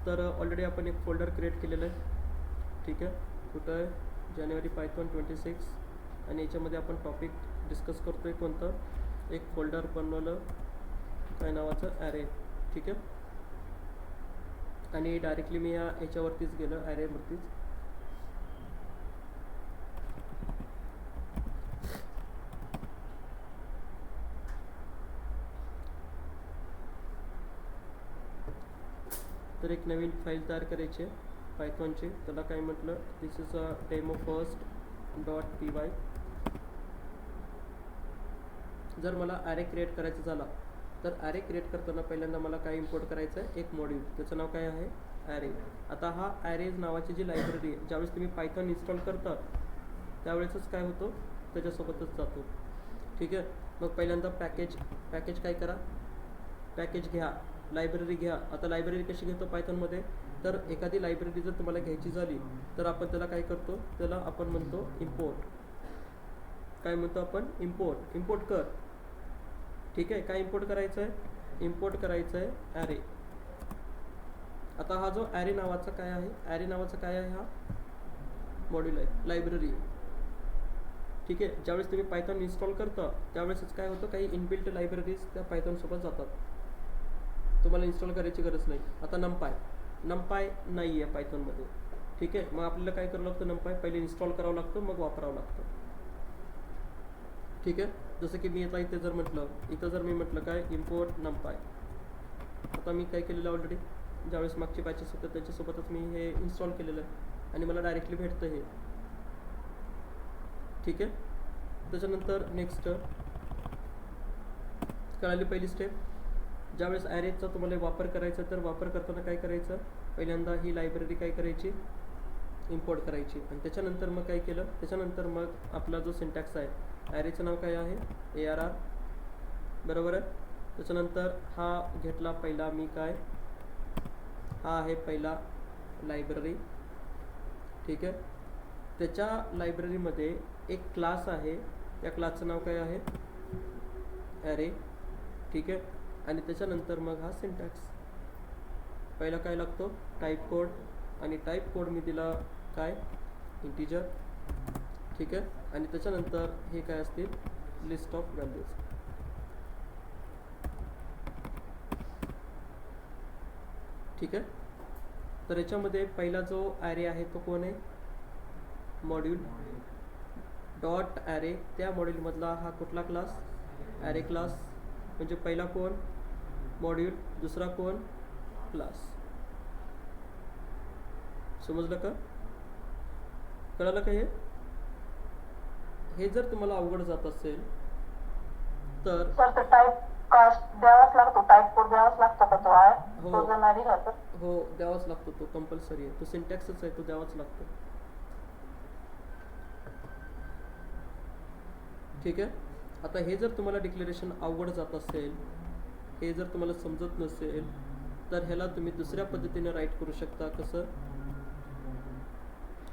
[SPEAKER 1] तर ऑलरेडी आपण एक फोल्डर क्रिएट केलेलं आहे. ठीक आहे. कुठं आहे? जानेवारी पायथॉन 26. आणि याच्यामध्ये आपण टॉपिक डिस्कस करतो आहे. कोणतं? एक फोल्डर बनवलं काय नावाचं? ॲरे. ठीक आहे. आणि डायरेक्टली मी याच्यावरतीच गेलो, ॲरेवरतीच. तर एक नवीन फाईल तयार करायची आहे पायथॉनची. त्याला काय म्हटलं? दिस इज अ डेमो first.py. जर मला ॲरे क्रिएट करायचा झाला तर ॲरे क्रिएट करताना पहिल्यांदा मला काय इम्पोर्ट करायचं आहे? एक मॉड्यूल. त्याचं नाव काय आहे? ॲरे. आता हा ॲरेज नावाची जी लायब्ररी आहे, ज्यावेळेस तुम्ही पायथॉन इन्स्टॉल करता त्यावेळेसच काय होतो? त्याच्यासोबतच जातो. ठीक आहे. मग पहिल्यांदा पॅकेज काय करा? पॅकेज घ्या, लायब्ररी घ्या. आता लायब्ररी कशी घेतो पायथॉनमध्ये? तर एखादी लायब्ररी जर तुम्हाला घ्यायची झाली तर आपण त्याला काय करतो? त्याला आपण म्हणतो इम्पोर्ट. काय म्हणतो आपण? इम्पोर्ट कर. ठीक आहे. काय इम्पोर्ट करायचं आहे? इम्पोर्ट करायचं आहे ॲरे. आता हा जो ॲरे नावाचा काय आहे, ॲरे नावाचा काय आहे, हा मॉड्यूल आहे, लायब्ररी. ठीक आहे. ज्यावेळेस तुम्ही पायथॉन इन्स्टॉल करता त्यावेळेसच काय होतं, काही इनबिल्ट लायब्ररीज त्या पायथॉनसोबत जातात, तुम्हाला इन्स्टॉल करायची गरज नाही. आता नमपाय नाही आहे पायथॉनमध्ये. ठीक आहे. मग आपल्याला काय करावं लागतं, नमपाय पहिले इन्स्टॉल करावं लागतं, मग वापरावं लागतं. ठीक आहे. जसं की मी आता इथं जर मी म्हटलं काय इम्पोर्ट नमपाय, आता मी काय केलेलं ऑलरेडी, ज्यावेळेस मागचे पॅचेस होते त्याच्यासोबतच मी हे इन्स्टॉल केलेलं आहे आणि मला डायरेक्टली भेटतं हे. ठीक आहे. त्याच्यानंतर नेक्स्ट कळाली पहिली स्टेप. ज्यावेळेस ॲरेचा तुम्हाला वापर करायचा तर वापर करताना काय करायचं, पहिल्यांदा ही लायब्ररी काय करायची, इम्पोर्ट करायची. आणि त्याच्यानंतर मग काय केलं, त्याच्यानंतर मग आपला जो सिंटॅक्स आहे, ॲरेचं नाव काय आहे, ARR, बरोबर आहे. त्याच्यानंतर हा घेतला पहिला मी काय, हा आहे पहिला लायब्ररी. ठीक आहे. त्याच्या लायब्ररीमध्ये एक क्लास आहे, त्या क्लासचं नाव काय आहे, ॲरे. ठीक आहे. आणि त्याच्यानंतर मग हा सिंटॅक्स. पहिला काय लागतो, टाईप कोड, आणि टाईप कोड मी दिला काय, इंटिजर. ठीक आहे. आणि त्याच्यानंतर हे काय असतील, लिस्ट ऑफ व्हॅल्यूज. ठीक आहे. तर याच्यामध्ये पहिला जो ॲरे आहे तो कोण आहे, मॉड्यूल डॉट ॲरे. त्या मॉड्यूलमधला हा कुठला क्लास, ॲरे क्लास. म्हणजे पहिला कोण, मॉड्यूल, दुसरा कोण, क्लास. समजलं का, कळालं का हे जर तुम्हाला अवघड जात असेल तर
[SPEAKER 2] सर टाईप कास्ट द्यावाच लागतो, टाईप कोड द्यावाच लागतो का तो आहे, तो जर नाही दिला तर?
[SPEAKER 1] हो, द्यावाच लागतो, तो कंपल्सरी आहे, तो सिंटॅक्सच आहे, तो द्यावाच लागतो. ठीक आहे. आता हे जर तुम्हाला डिक्लेरेशन अवघड जात असेल, हे जर तुम्हाला समजत नसेल तर ह्याला तुम्ही दुसऱ्या पद्धतीने राईट करू शकता. कसं,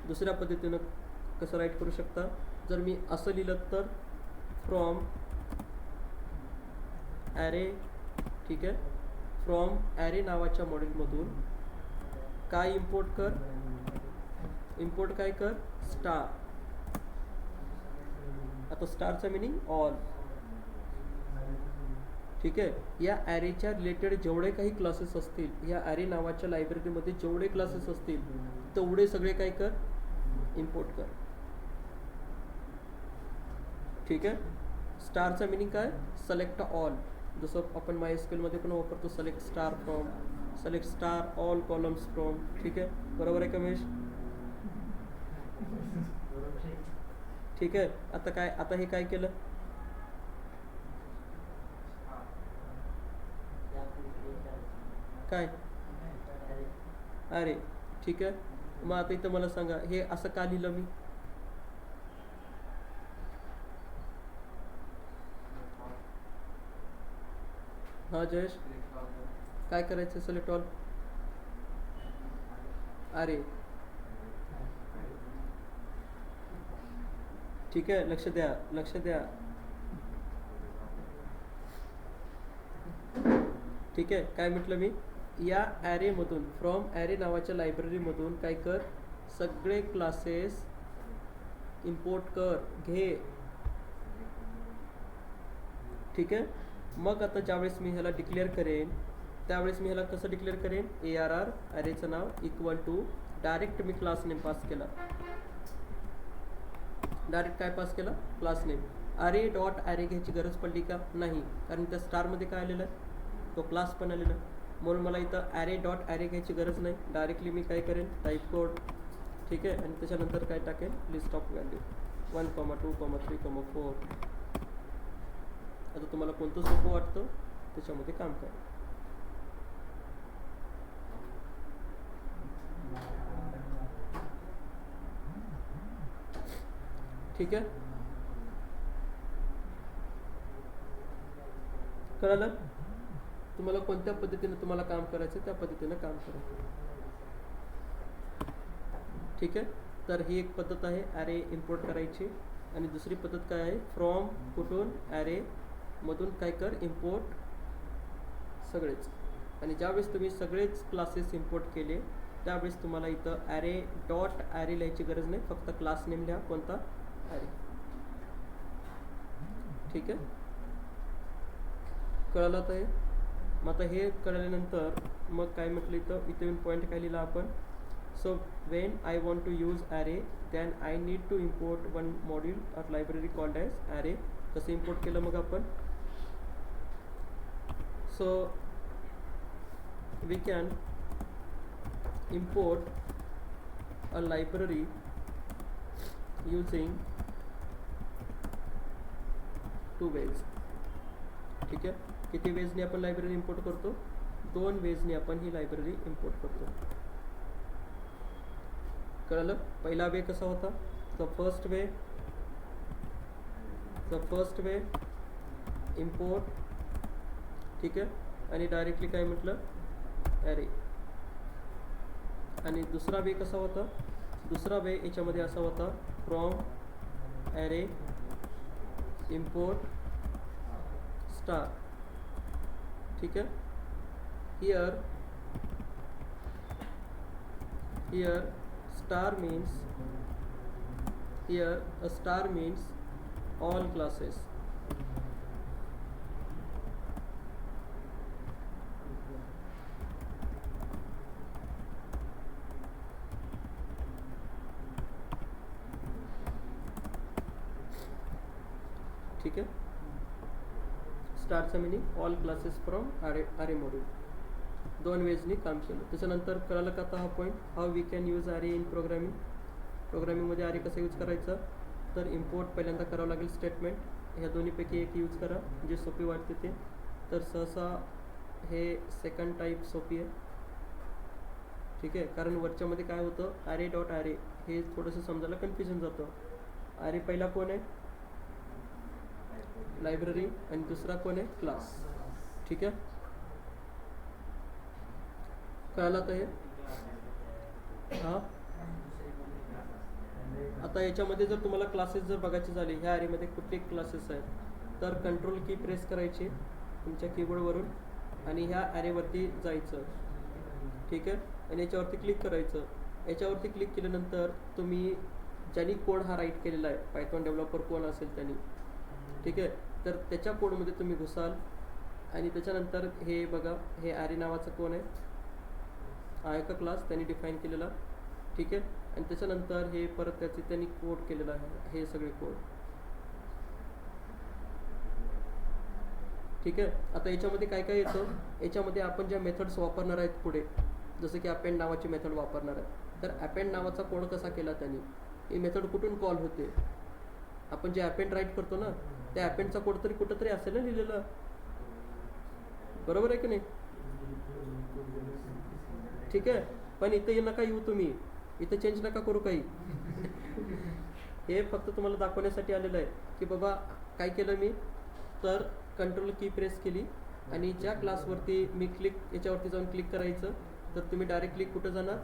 [SPEAKER 1] दुसऱ्या पद्धतीनं कसं राईट करू शकता, जर मी असं लिहिलं तर फ्रॉम ॲरे. ठीक आहे. फ्रॉम ॲरे नावाच्या मॉड्यूलमधून काय इम्पोर्ट कर, इम्पोर्ट काय कर, स्टार. आता स्टारचा मिनिंग ऑल. ठीक आहे. या ॲरेच्या रिलेटेड जेवढे काही क्लासेस असतील, या ॲरे नावाच्या लायब्ररीमध्ये जेवढे क्लासेस असतील तेवढे सगळे काय कर, इम्पोर्ट कर. ठीक आहे. स्टारचा मिनिंग काय, सिलेक्ट ऑल. जसं आपण MySQL मध्ये पण वापरतो, select star from, select star all columns from. ठीक आहे. बरोबर आहे का महेश? ठीक आहे. आता काय, आता हे काय केलं, काय, अरे. ठीक आहे. मग आता इथं मला सांगा, हे असं का लिहिलं मी, हा जयेश, काय करायचं, सिलेक्ट ऑल, अरे. ठीक आहे. लक्ष द्या, लक्ष द्या. ठीक आहे. काय म्हटलं मी, या ॲरेमधून, फ्रॉम ॲरे नावाच्या लायब्ररीमधून काय कर, सगळे क्लासेस इम्पोर्ट कर, घे. ठीक आहे. मग आता ज्यावेळेस मी ह्याला डिक्लेअर करेन त्यावेळेस मी ह्याला कसं डिक्लेअर करेन, ARR, ॲरेचं नाव इक्वल टू, डायरेक्ट मी क्लास नेम पास केला, डायरेक्ट काय पास केला, class name. Array dot array घ्यायची गरज पडली का, नाही, कारण त्या स्टारमध्ये काय आलेलं आहे, तो क्लास पण आलेला आहे. म्हणून मला इथं ॲरे डॉट ॲरे घ्यायची गरज नाही, डायरेक्टली मी काय करेन, टाईप कोड. ठीक आहे. आणि त्याच्यानंतर काय टाकेन, लिस्ट ऑफ व्हॅल्यू 1, 2, 3, 4. आता तुम्हाला कोणतं सोपं वाटतं त्याच्यामध्ये काम करा. ठीक आहे. कळलं, तुम्हाला कोणत्या पद्धतीने तुम्हाला काम करायचं त्या पद्धतीने काम करा. ठीक आहे. तर ही एक पद्धत आहे ॲरे इम्पोर्ट करायची. आणि दुसरी पद्धत काय आहे, फ्रॉम कुठून, ॲरे मधून काय कर, इम्पोर्ट सगळेच. आणि ज्यावेळेस तुम्ही सगळेच क्लासेस इम्पोर्ट केले त्यावेळेस तुम्हाला इथं ॲरे डॉट ॲरे लिहायची गरज नाही, फक्त क्लास नेम लिहा, कोणता, ॲरे. ठीक आहे, कळलं तर हे. मग आता हे कळल्यानंतर मग काय म्हटलं इथं, इथे पॉईंट काय लिहिला आपण, so when I want to use array than I need to import one module or library called as array. कसं इम्पोर्ट केलं मग आपण, so we can import a library using two ways. ठीक आहे, किती वेजने आपण लायब्ररी इम्पोर्ट करतो, 2 वेजने आपण ही लायब्ररी इम्पोर्ट करतो. कळलं. पहिला वे कसा होता, द फर्स्ट वे इम्पोर्ट. ठीक आहे, आणि डायरेक्टली काय म्हटलं, ॲरे. आणि दुसरा वे कसा होता, दुसरा वे याच्यामध्ये असा होता, फ्रॉम ॲरे इम्पोर्ट स्टार. ठीक आहे, here star means all classes. ठीक आहे, स्टारचा meaning all classes from array module. 2 वेजनी काम केलं. त्याच्यानंतर कळालं का आता हा point, how we can use array in प्रोग्रामिंगमध्ये ॲरे कसं यूज करायचं. तर इम्पोर्ट पहिल्यांदा करावं लागेल स्टेटमेंट, ह्या दोन्हीपैकी एक यूज करा जे सोपी वाटते ते. तर सहसा हे सेकंड टाईप सोपी आहे. ठीक आहे, कारण वरच्यामध्ये काय होतं, ॲरे डॉट ॲरे हे थोडंसं समजायला कन्फ्युजन जातं. ॲरे पहिला कोण आहे, लायब्ररी, आणि दुसरा कोण आहे, क्लास. ठीक आहे, कळालं तर हे. हां, आता याच्यामध्ये जर तुम्हाला क्लासेस जर बघायचे झाले, ह्या ॲरेमध्ये कुठले क्लासेस आहेत, तर कंट्रोल की प्रेस करायची तुमच्या कीबोर्डवरून आणि ह्या ॲरेवरती जायचं. ठीक आहे, आणि याच्यावरती क्लिक करायचं. याच्यावरती क्लिक केल्यानंतर तुम्ही ज्यांनी कोड हा राईट केलेला आहे, पायथॉन डेव्हलपर कोण असेल त्यांनी, ठीक आहे, तर त्याच्या कोडमध्ये तुम्ही घुसाल आणि त्याच्यानंतर हे बघा, हे ॲरे नावाचं कोण आहे का क्लास त्यांनी डिफाईन केलेला. ठीक आहे, आणि त्याच्यानंतर हे परत त्याचे त्यांनी कोड केलेला आहे, हे सगळे कोड. ठीक आहे, आता याच्यामध्ये काय काय येतं, याच्यामध्ये आपण ज्या मेथड्स वापरणार आहेत पुढे, जसं की अपेंड नावाची मेथड वापरणार आहे, तर अपेंड नावाचा कोड कसा केला त्यांनी, ही मेथड कुठून कॉल होते. आपण जे अपेंड राईट करतो ना, त्या अपेंडचा कोड तरी कुठं तरी असेल ना लिहिलेला, बरोबर आहे की नाही. ठीक आहे, पण इथं नका येऊ तुम्ही, इथं चेंज नका करू काही. हे फक्त तुम्हाला दाखवण्यासाठी आलेलं आहे की बाबा काय केलं मी, तर कंट्रोल की प्रेस केली आणि ज्या क्लासवरती मी याच्यावरती जाऊन क्लिक करायचं, तर तुम्ही डायरेक्टली कुठं जाणार,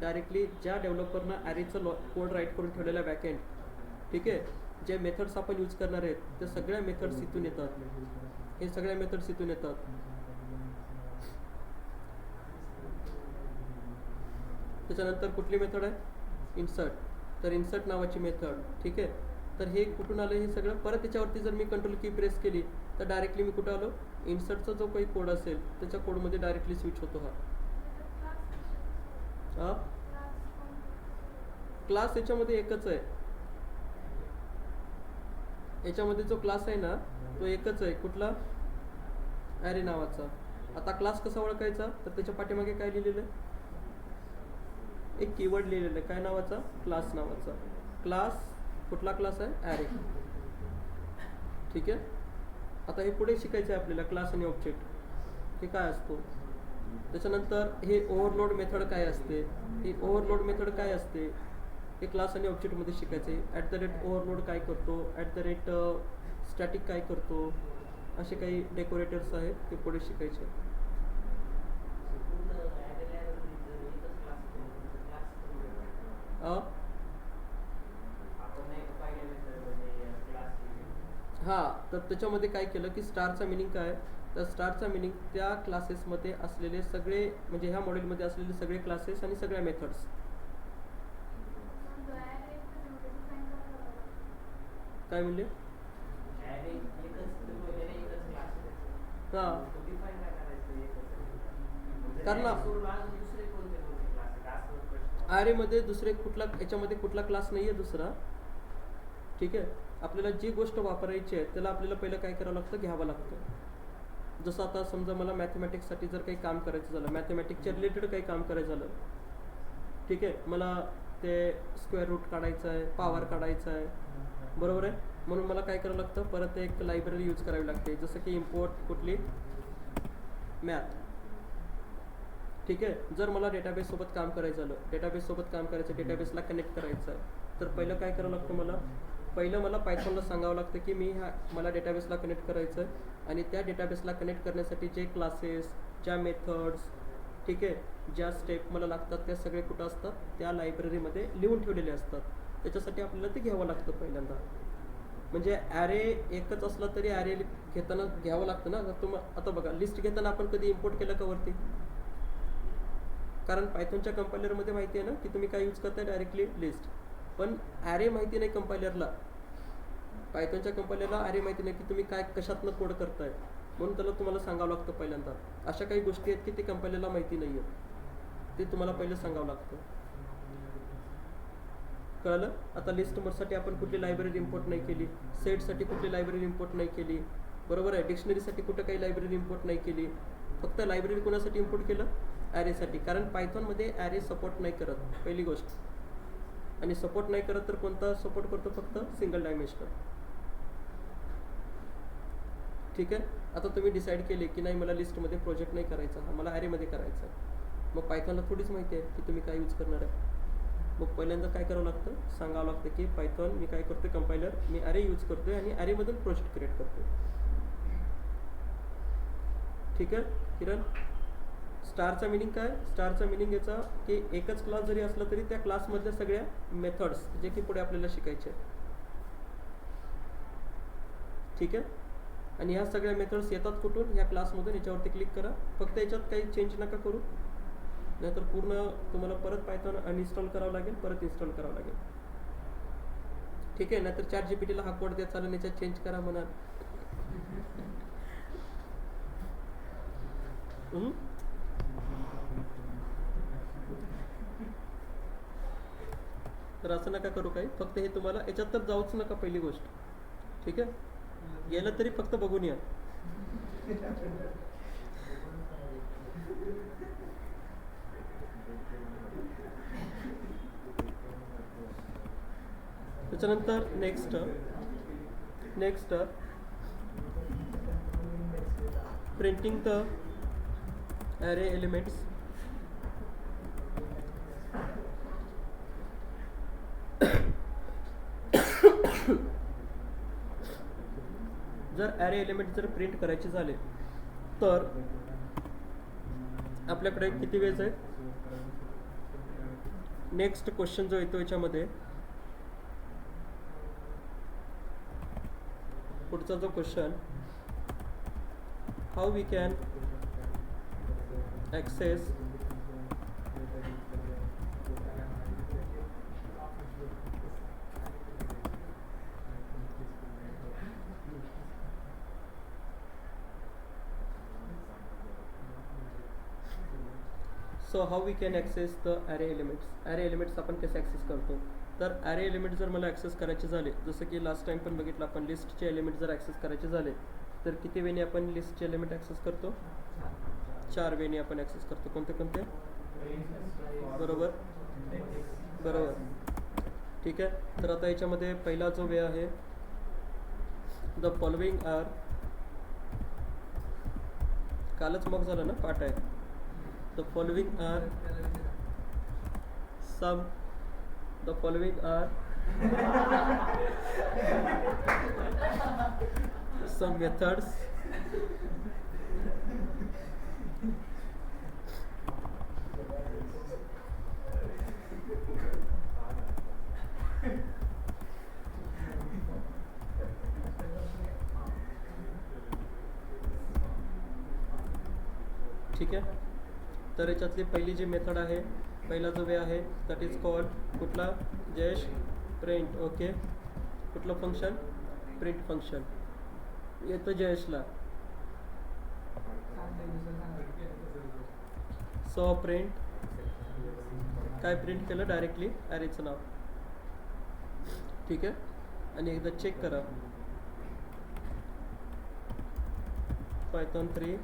[SPEAKER 1] डायरेक्टली ज्या डेव्हलपरनं ॲरेचं कोड राईट करून ठेवलेला बॅकएंड. ठीक आहे, जे मेथड्स आपण यूज करणार आहेत त्या सगळ्या मेथड्स इथून येतात, हे सगळ्या मेथड्स इथून येतात. त्याच्यानंतर कुठली मेथड आहे, इन्सर्ट. तर इन्सर्ट नावाची मेथड. ठीक आहे, तर हे कुठून आलं हे सगळं, परत त्याच्यावरती जर मी कंट्रोल की प्रेस केली तर डायरेक्टली मी कुठं आलो, इन्सर्टचा जो काही कोड असेल त्याच्या कोडमध्ये डायरेक्टली स्विच होतो. हा क्लास याच्यामध्ये एकच आहे, याच्यामध्ये जो क्लास आहे ना तो एकच आहे, कुठला, ॲरे नावाचा. आता क्लास कसा ओळखायचा, तर त्याच्या पाठीमागे काय लिहिलेलं आहे, एक कीवर्ड लिहिलेलं आहे, काय नावाचा, क्लास नावाचा. क्लास कुठला क्लास आहे, ॲरे. ठीक आहे, आता हे पुढे शिकायचं आहे आपल्याला, क्लास आणि ऑब्जेक्ट हे काय असतो. त्याच्यानंतर हे ओव्हरलोड मेथड काय असते, ही ओव्हरलोड मेथड काय असते हे क्लास आणि ऑब्जेक्टमध्ये शिकायचे. @ओव्हरलोड काय करतो, स्टॅटिक काय करतो, असे काही डेकोरेटर्स आहेत ते पुढे शिकायचे. हां, तर त्याच्यामध्ये काय केलं की स्टारचा मिनिंग काय, तर स्टारचा मिनिंग त्या क्लासेसमध्ये असलेले सगळे, म्हणजे ह्या मॉड्यूलमध्ये असलेले सगळे क्लासेस आणि सगळ्या मेथड्स. काय म्हणले? हां, कारण ॲरेमध्ये दुसरे कुठला, याच्यामध्ये कुठला क्लास नाही आहे दुसरा. ठीक आहे, आपल्याला जी गोष्ट वापरायची आहे त्याला आपल्याला पहिलं काय करावं लागतं, घ्यावं लागतं. जसं आता समजा मला मॅथमॅटिक्ससाठी जर काही काम करायचं झालं, मॅथमॅटिक्सच्या रिलेटेड काही काम करायचं झालं, ठीक आहे, मला ते स्क्वेअर रूट काढायचं आहे, पॉवर काढायचं आहे, बरोबर आहे. म्हणून मला काय करावं लागतं, परत एक लायब्ररी यूज करावी लागते, जसं की इम्पोर्ट कुठली, मॅथ. ठीक आहे, जर मला डेटाबेससोबत काम करायचं झालं, डेटाबेससोबत काम करायचं, डेटाबेसला कनेक्ट करायचं आहे, तर पहिलं काय करावं लागतं, पहिलं मला पायथॉनला सांगावं लागतं की मला डेटाबेसला कनेक्ट करायचं आहे, आणि त्या डेटाबेसला कनेक्ट करण्यासाठी जे क्लासेस, ज्या मेथड्स, ठीक आहे, ज्या स्टेप मला लागतात त्या सगळे कुठं असतात, त्या लायब्ररीमध्ये लिहून ठेवलेले असतात. त्याच्यासाठी आपल्याला ते घ्यावं लागतं पहिल्यांदा. म्हणजे ॲरे एकच असला तरी ॲरे घेताना घ्यावं लागतं ना. आता बघा, लिस्ट घेताना आपण कधी इम्पोर्ट केलं का वरती, कारण पायथॉनच्या कंपायलरमध्ये माहिती आहे ना की तुम्ही काय यूज करताय, डायरेक्टली लिस्ट. पण ॲरे माहिती नाही कंपायलरला, पायथॉनच्या कंपायलरला ॲरे माहिती नाही की तुम्ही काय कशातनं कोड करताय, म्हणून त्याला तुम्हाला सांगावं लागतं पहिल्यांदा. अशा काही गोष्टी आहेत की ते कंपायलरला माहिती नाही आहे, ते तुम्हाला पहिलं सांगावं लागतं. कळलं? आता लिस्टसाठी आपण कुठली लायब्ररी इम्पोर्ट नाही केली, सेटसाठी कुठली लायब्ररी इम्पोर्ट नाही केली, बरोबर आहे. डिक्शनरीसाठी कुठं काही लायब्ररी इम्पोर्ट नाही केली, फक्त लायब्ररी कोणासाठी इम्पोर्ट केलं, ॲरेसाठी. कारण पायथॉनमध्ये ॲरे सपोर्ट नाही करत, पहिली गोष्ट. आणि सपोर्ट नाही करत तर कोणता सपोर्ट करतो, फक्त सिंगल डायमेन्शनल. ठीक आहे, आता तुम्ही डिसाईड केले की नाही मला लिस्टमध्ये प्रोजेक्ट नाही करायचा, हा मला ॲरेमध्ये करायचा आहे. मग पायथॉनला थोडीच माहिती आहे की तुम्ही काय यूज करणार आहे. मग पहिल्यांदा काय करावं लागतं, सांगावं लागतं की पायथॉन मी काय करतो, कंपायलर मी ॲरे यूज करतोय आणि ॲरेमधून प्रोजेक्ट क्रिएट करतोय. ठीक आहे किरण. स्टारचा मिनिंग काय, स्टारचा मिनिंग याचा की एकच क्लास जरी असला तरी त्या क्लासमधल्या सगळ्या मेथड्स जे की पुढे आपल्याला शिकायचे आहेत. ठीक आहे, आणि ह्या सगळ्या मेथड्स येतात कुठून, ह्या क्लासमधून. याच्यावरती क्लिक करा, फक्त याच्यात काही चेंज नका करू, नाहीतर पूर्ण तुम्हाला परत पायथॉन अनइन्स्टॉल करावं लागेल, परत इन्स्टॉल करावं लागेल. ठीक आहे, नाहीतर ChatGPTला हा कोड द्या, चालेल, याच्यात चेंज करा म्हणा. तर असं नका करू काही, फक्त हे तुम्हाला याच्यात तर जाऊच नका पहिली गोष्ट. ठीक आहे, गेलं तरी फक्त बघून या. त्याच्यानंतर next printing the array elements. जर ॲरे एलिमेंट जर प्रिंट करायचे झाले तर आपल्याकडे किती वेज आहेत. नेक्स्ट क्वेश्चन जो येतो याच्यामध्ये, पुढचा जो question, how we can access how we can access the array elements. Array elements आपण कसे ॲक्सेस करतो, तर ॲरे एलिमेंट जर मला ॲक्सेस करायचे झाले, जसं की लास्ट टाइम पण बघितलं आपण, लिस्टचे एलिमेंट जर ॲक्सेस करायचे झाले तर किती वेने आपण लिस्टचे एलिमेंट ॲक्सेस करतो, 4 वेने आपण ॲक्सेस करतो. कोणते कोणते, बरोबर. ठीक आहे, तर आता याच्यामध्ये पहिला जो वे आहे, द फॉलोइंग आर, कालच मग झालं ना, पाठ आहे. The following are some methods ठीक आहे. तर याच्यातली पहिली जी मेथड आहे, पहिला जो वे आहे दॅट इज कॉल्ड कुठला जयेश प्रिंट. ओके, कुठलं फंक्शन? प्रिंट फंक्शन येतं जयेशला. सो प्रिंट काय प्रिंट केलं? डायरेक्टली ॲरेचं नाव. ठीक आहे. आणि एकदा चेक करा पायथॉन 3.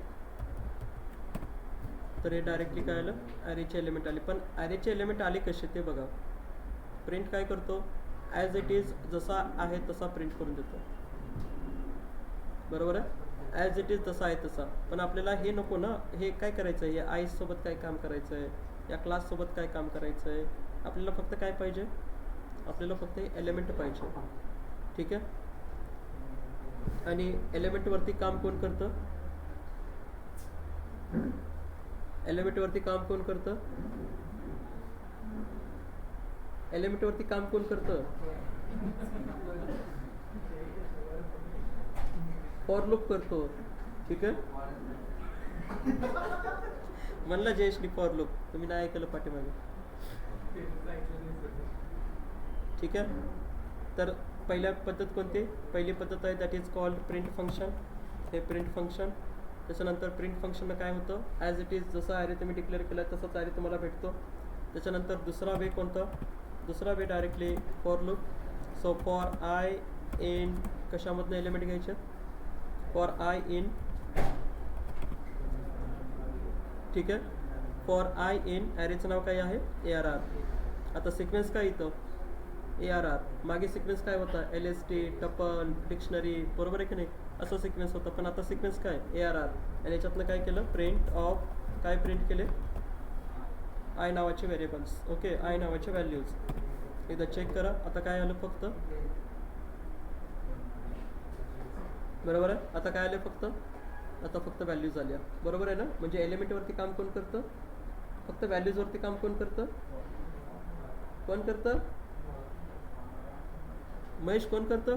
[SPEAKER 1] तर हे डायरेक्टली काय आलं? ॲरेचे एलिमेंट आले. पण ॲरेचे एलिमेंट आले कसे ते बघा. प्रिंट काय करतो? ॲज इट इज, जसा आहे तसा प्रिंट करून देतो. बरोबर आहे? ॲज इट इज जसा आहे तसा. पण आपल्याला हे नको ना. हे काय करायचं आहे? या आईसोबत काय काम करायचं आहे? या क्लाससोबत काय काम करायचं आहे? आपल्याला फक्त काय पाहिजे? आपल्याला फक्त एलिमेंट पाहिजे. ठीक आहे. आणि एलिमेंटवरती काम कोण करतं? एलिमेंटवरती काम कोण करतं? एलिमेंटवरती काम कोण करतं? फॉर लूप करतो. ठीक आहे. म्हणलं जयश्री फॉर लूप, तुम्ही नाही ऐकलं पाठीमागे. ठीक आहे. तर पहिल्या पद्धत कोणती? पहिली पद्धत आहे that is called print function. हे प्रिंट फंक्शन. त्याच्यानंतर प्रिंट फंक्शननं काय होतं? ॲज इट इज, जसा ॲरे तुम्ही डिक्लेअर केला तसाच ॲरे तुम्हाला भेटतो. त्याच्यानंतर दुसरा वे कोणता? दुसरा way directly for loop. So for I in, कशामधनं एलिमेंट घ्यायचे? For I in. ठीक आहे. फॉर आय इन ॲरेचं नाव काय आहे? ARR. आता सिक्वेन्स काय येतं? ARR. मागे सिक्वेन्स काय होता? LST, टपल, डिक्शनरी, बरोबर आहे की नाही? असं सिक्वेन्स होतं. पण आता सिक्वेन्स काय? ARR. आणि याच्यातनं काय केलं? प्रिंट ऑफ, काय प्रिंट केले? आय नावाचे व्हेरिएबल्स. ओके, आय नावाचे व्हॅल्यूज. एकदा चेक करा. आता काय आलं? फक्त, बरोबर आहे? आता काय आलं? फक्त, आता फक्त व्हॅल्यूज आल्या. बरोबर आहे ना? म्हणजे एलिमेंटवरती काम कोण करतं? फक्त व्हॅल्यूजवरती काम कोण करतं? कोण करतं? महेश, कोण करतं?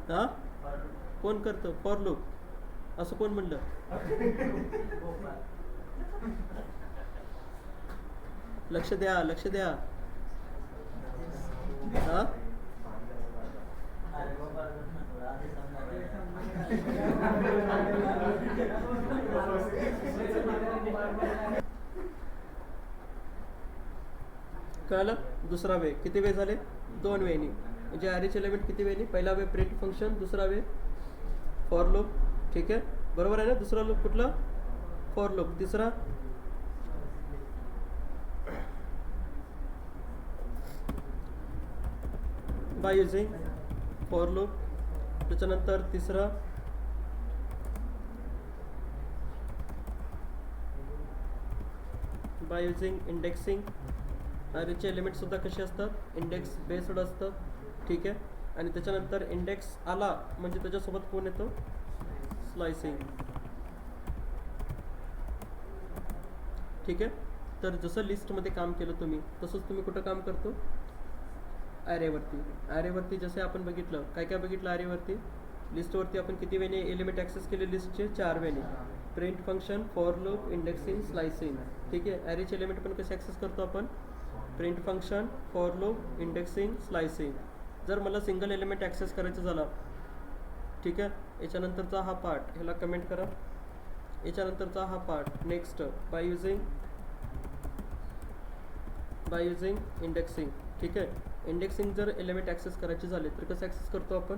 [SPEAKER 1] हा, कोण करतं? For loop. असं कोण म्हणलं? लक्ष द्या, लक्ष द्या. हा, कळलं? दुसरा वे. किती वे झाले? 2 वेनी. म्हणजे ॲरेचे एलिमेंट किती वेनी? पहिला वे प्रिंट फंक्शन, दुसरा वे फॉर लूप. ठीक आहे. बरोबर आहे ना? दुसरा लूप कुठला? For loop. तिसरा बाय युझिंग फॉर लूप. त्याच्यानंतर तिसरा बाय युझिंग इंडेक्सिंग. ॲरेचे एलिमेंटसुद्धा कसे असतात? इंडेक्स बेस्ड असतं. ठीक आहे. आणि त्याच्यानंतर इंडेक्स आला म्हणजे त्याच्यासोबत कोण येतो? स्लायसिंग. ठीक आहे. तर जसं लिस्टमध्ये काम केलं तुम्ही, तसंच तुम्ही कुठं काम करतो? ॲरेवरती. ॲरेवरती जसे आपण बघितलं, काय काय बघितलं ॲरेवरती? लिस्टवरती आपण किती वेने एलिमेंट ॲक्सेस केले? लिस्टचे 4 वेने. Print function, for loop, indexing, slicing. ठीक आहे. ॲरेचे एलिमेंट पण कसे ॲक्सेस करतो आपण? Print function, for loop, indexing, slicing. जर मला सिंगल एलिमेंट ॲक्सेस करायचं झाला, ठीक आहे, याच्यानंतरचा हा पार्ट, ह्याला कमेंट करा. याच्यानंतरचा हा part next by using indexing. ठीक आहे. इंडेक्सिंग जर एलिमेंट ॲक्सेस करायचे झाले तर कसं ॲक्सेस करतो आपण?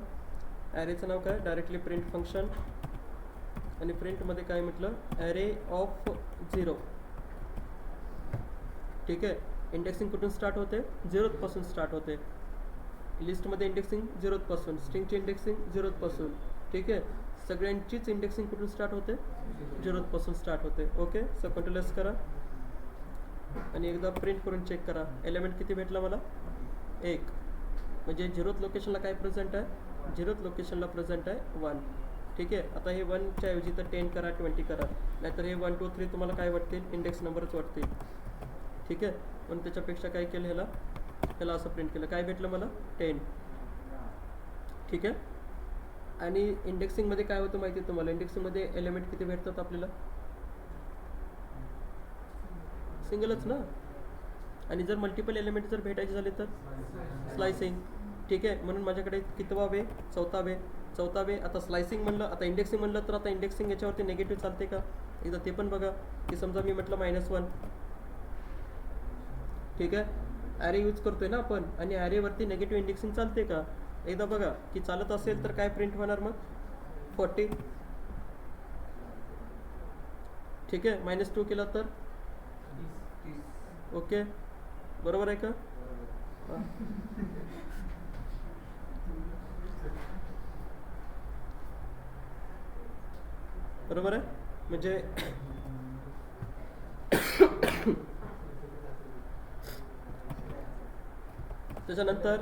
[SPEAKER 1] ॲरेचं नाव काय? Directly print function. आणि प्रिंटमध्ये काय म्हटलं? Array of 0. ठीक आहे. इंडेक्सिंग कुठून स्टार्ट होते? 0 पासून स्टार्ट होते. लिस्टमध्ये इंडेक्सिंग 0 पासून, स्ट्रिंगची इंडेक्सिंग 0 पासून. ठीक आहे. सगळ्यांचीच इंडेक्सिंग कुठून स्टार्ट होते? 0 पासून स्टार्ट होते. ओके. सो कंट्रोलर्स करा आणि एकदा प्रिंट करून चेक करा. एलिमेंट किती भेटला मला? 1. म्हणजे 0th लोकेशनला काय प्रेझेंट आहे? 0th लोकेशनला प्रेझेंट आहे 1. ठीक आहे. आता हे 1च्या ऐवजी तर 10 करा, 20 करा, नाहीतर हे 1 2 3 तुम्हाला काय वाटतील? इंडेक्स नंबरच वाटतील. ठीक आहे. पण त्याच्यापेक्षा काय केलं? ह्याला असं प्रिंट केलं. काय भेटलं मला? 10. ठीक आहे. आणि इंडेक्सिंगमध्ये काय होतं माहिती आहे तुम्हाला, इंडेक्सिंगमध्ये एलिमेंट किती भेटतात आपल्याला, सिंगलच ना. आणि जर मल्टिपल एलिमेंट जर भेटायचे झाले तर स्लायसिंग. ठीक आहे, म्हणून माझ्याकडे कितवा वे, चौथा वे. आता स्लायसिंग म्हणलं, आता इंडेक्सिंग म्हणलं तर आता इंडेक्सिंग याच्यावरती नेगेटिव्ह चालते का, एकदा ते पण बघा. की समजा मी म्हटलं -1, ठीक आहे, ॲरे यूज करतोय ना आपण, आणि ॲरेवरती नेगेटिव्ह इंडेक्सिंग चालते का, एकदा बघा. की चालत असेल तर काय प्रिंट होणार मग 40. ठीक आहे, -2 केला तर ओके, बरोबर आहे का. हां. बरोबर आहे. म्हणजे त्याच्यानंतर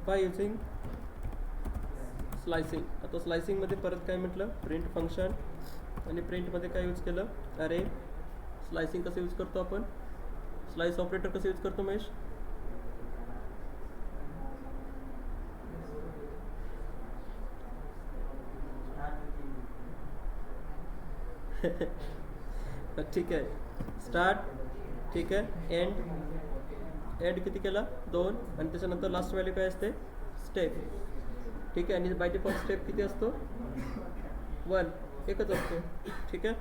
[SPEAKER 1] बाय युझिंग स्लायसिंग. आता स्लायसिंगमध्ये परत काय म्हटलं, प्रिंट फंक्शन, आणि प्रिंटमध्ये काय यूज केलं, अरे. स्लायसिंग कसं यूज करतो आपण, स्लाइस ऑपरेटर कसं यूज करतो महेश, ठीक आहे. स्टार्ट, ठीक आहे, एंड किती केला 2, आणि त्याच्यानंतर लास्ट व्हॅल्यू काय असते, स्टेप. ठीक आहे, आणि बाय डिफॉल्ट स्टेप किती असतो 1, एकच असतो. ठीक आहे,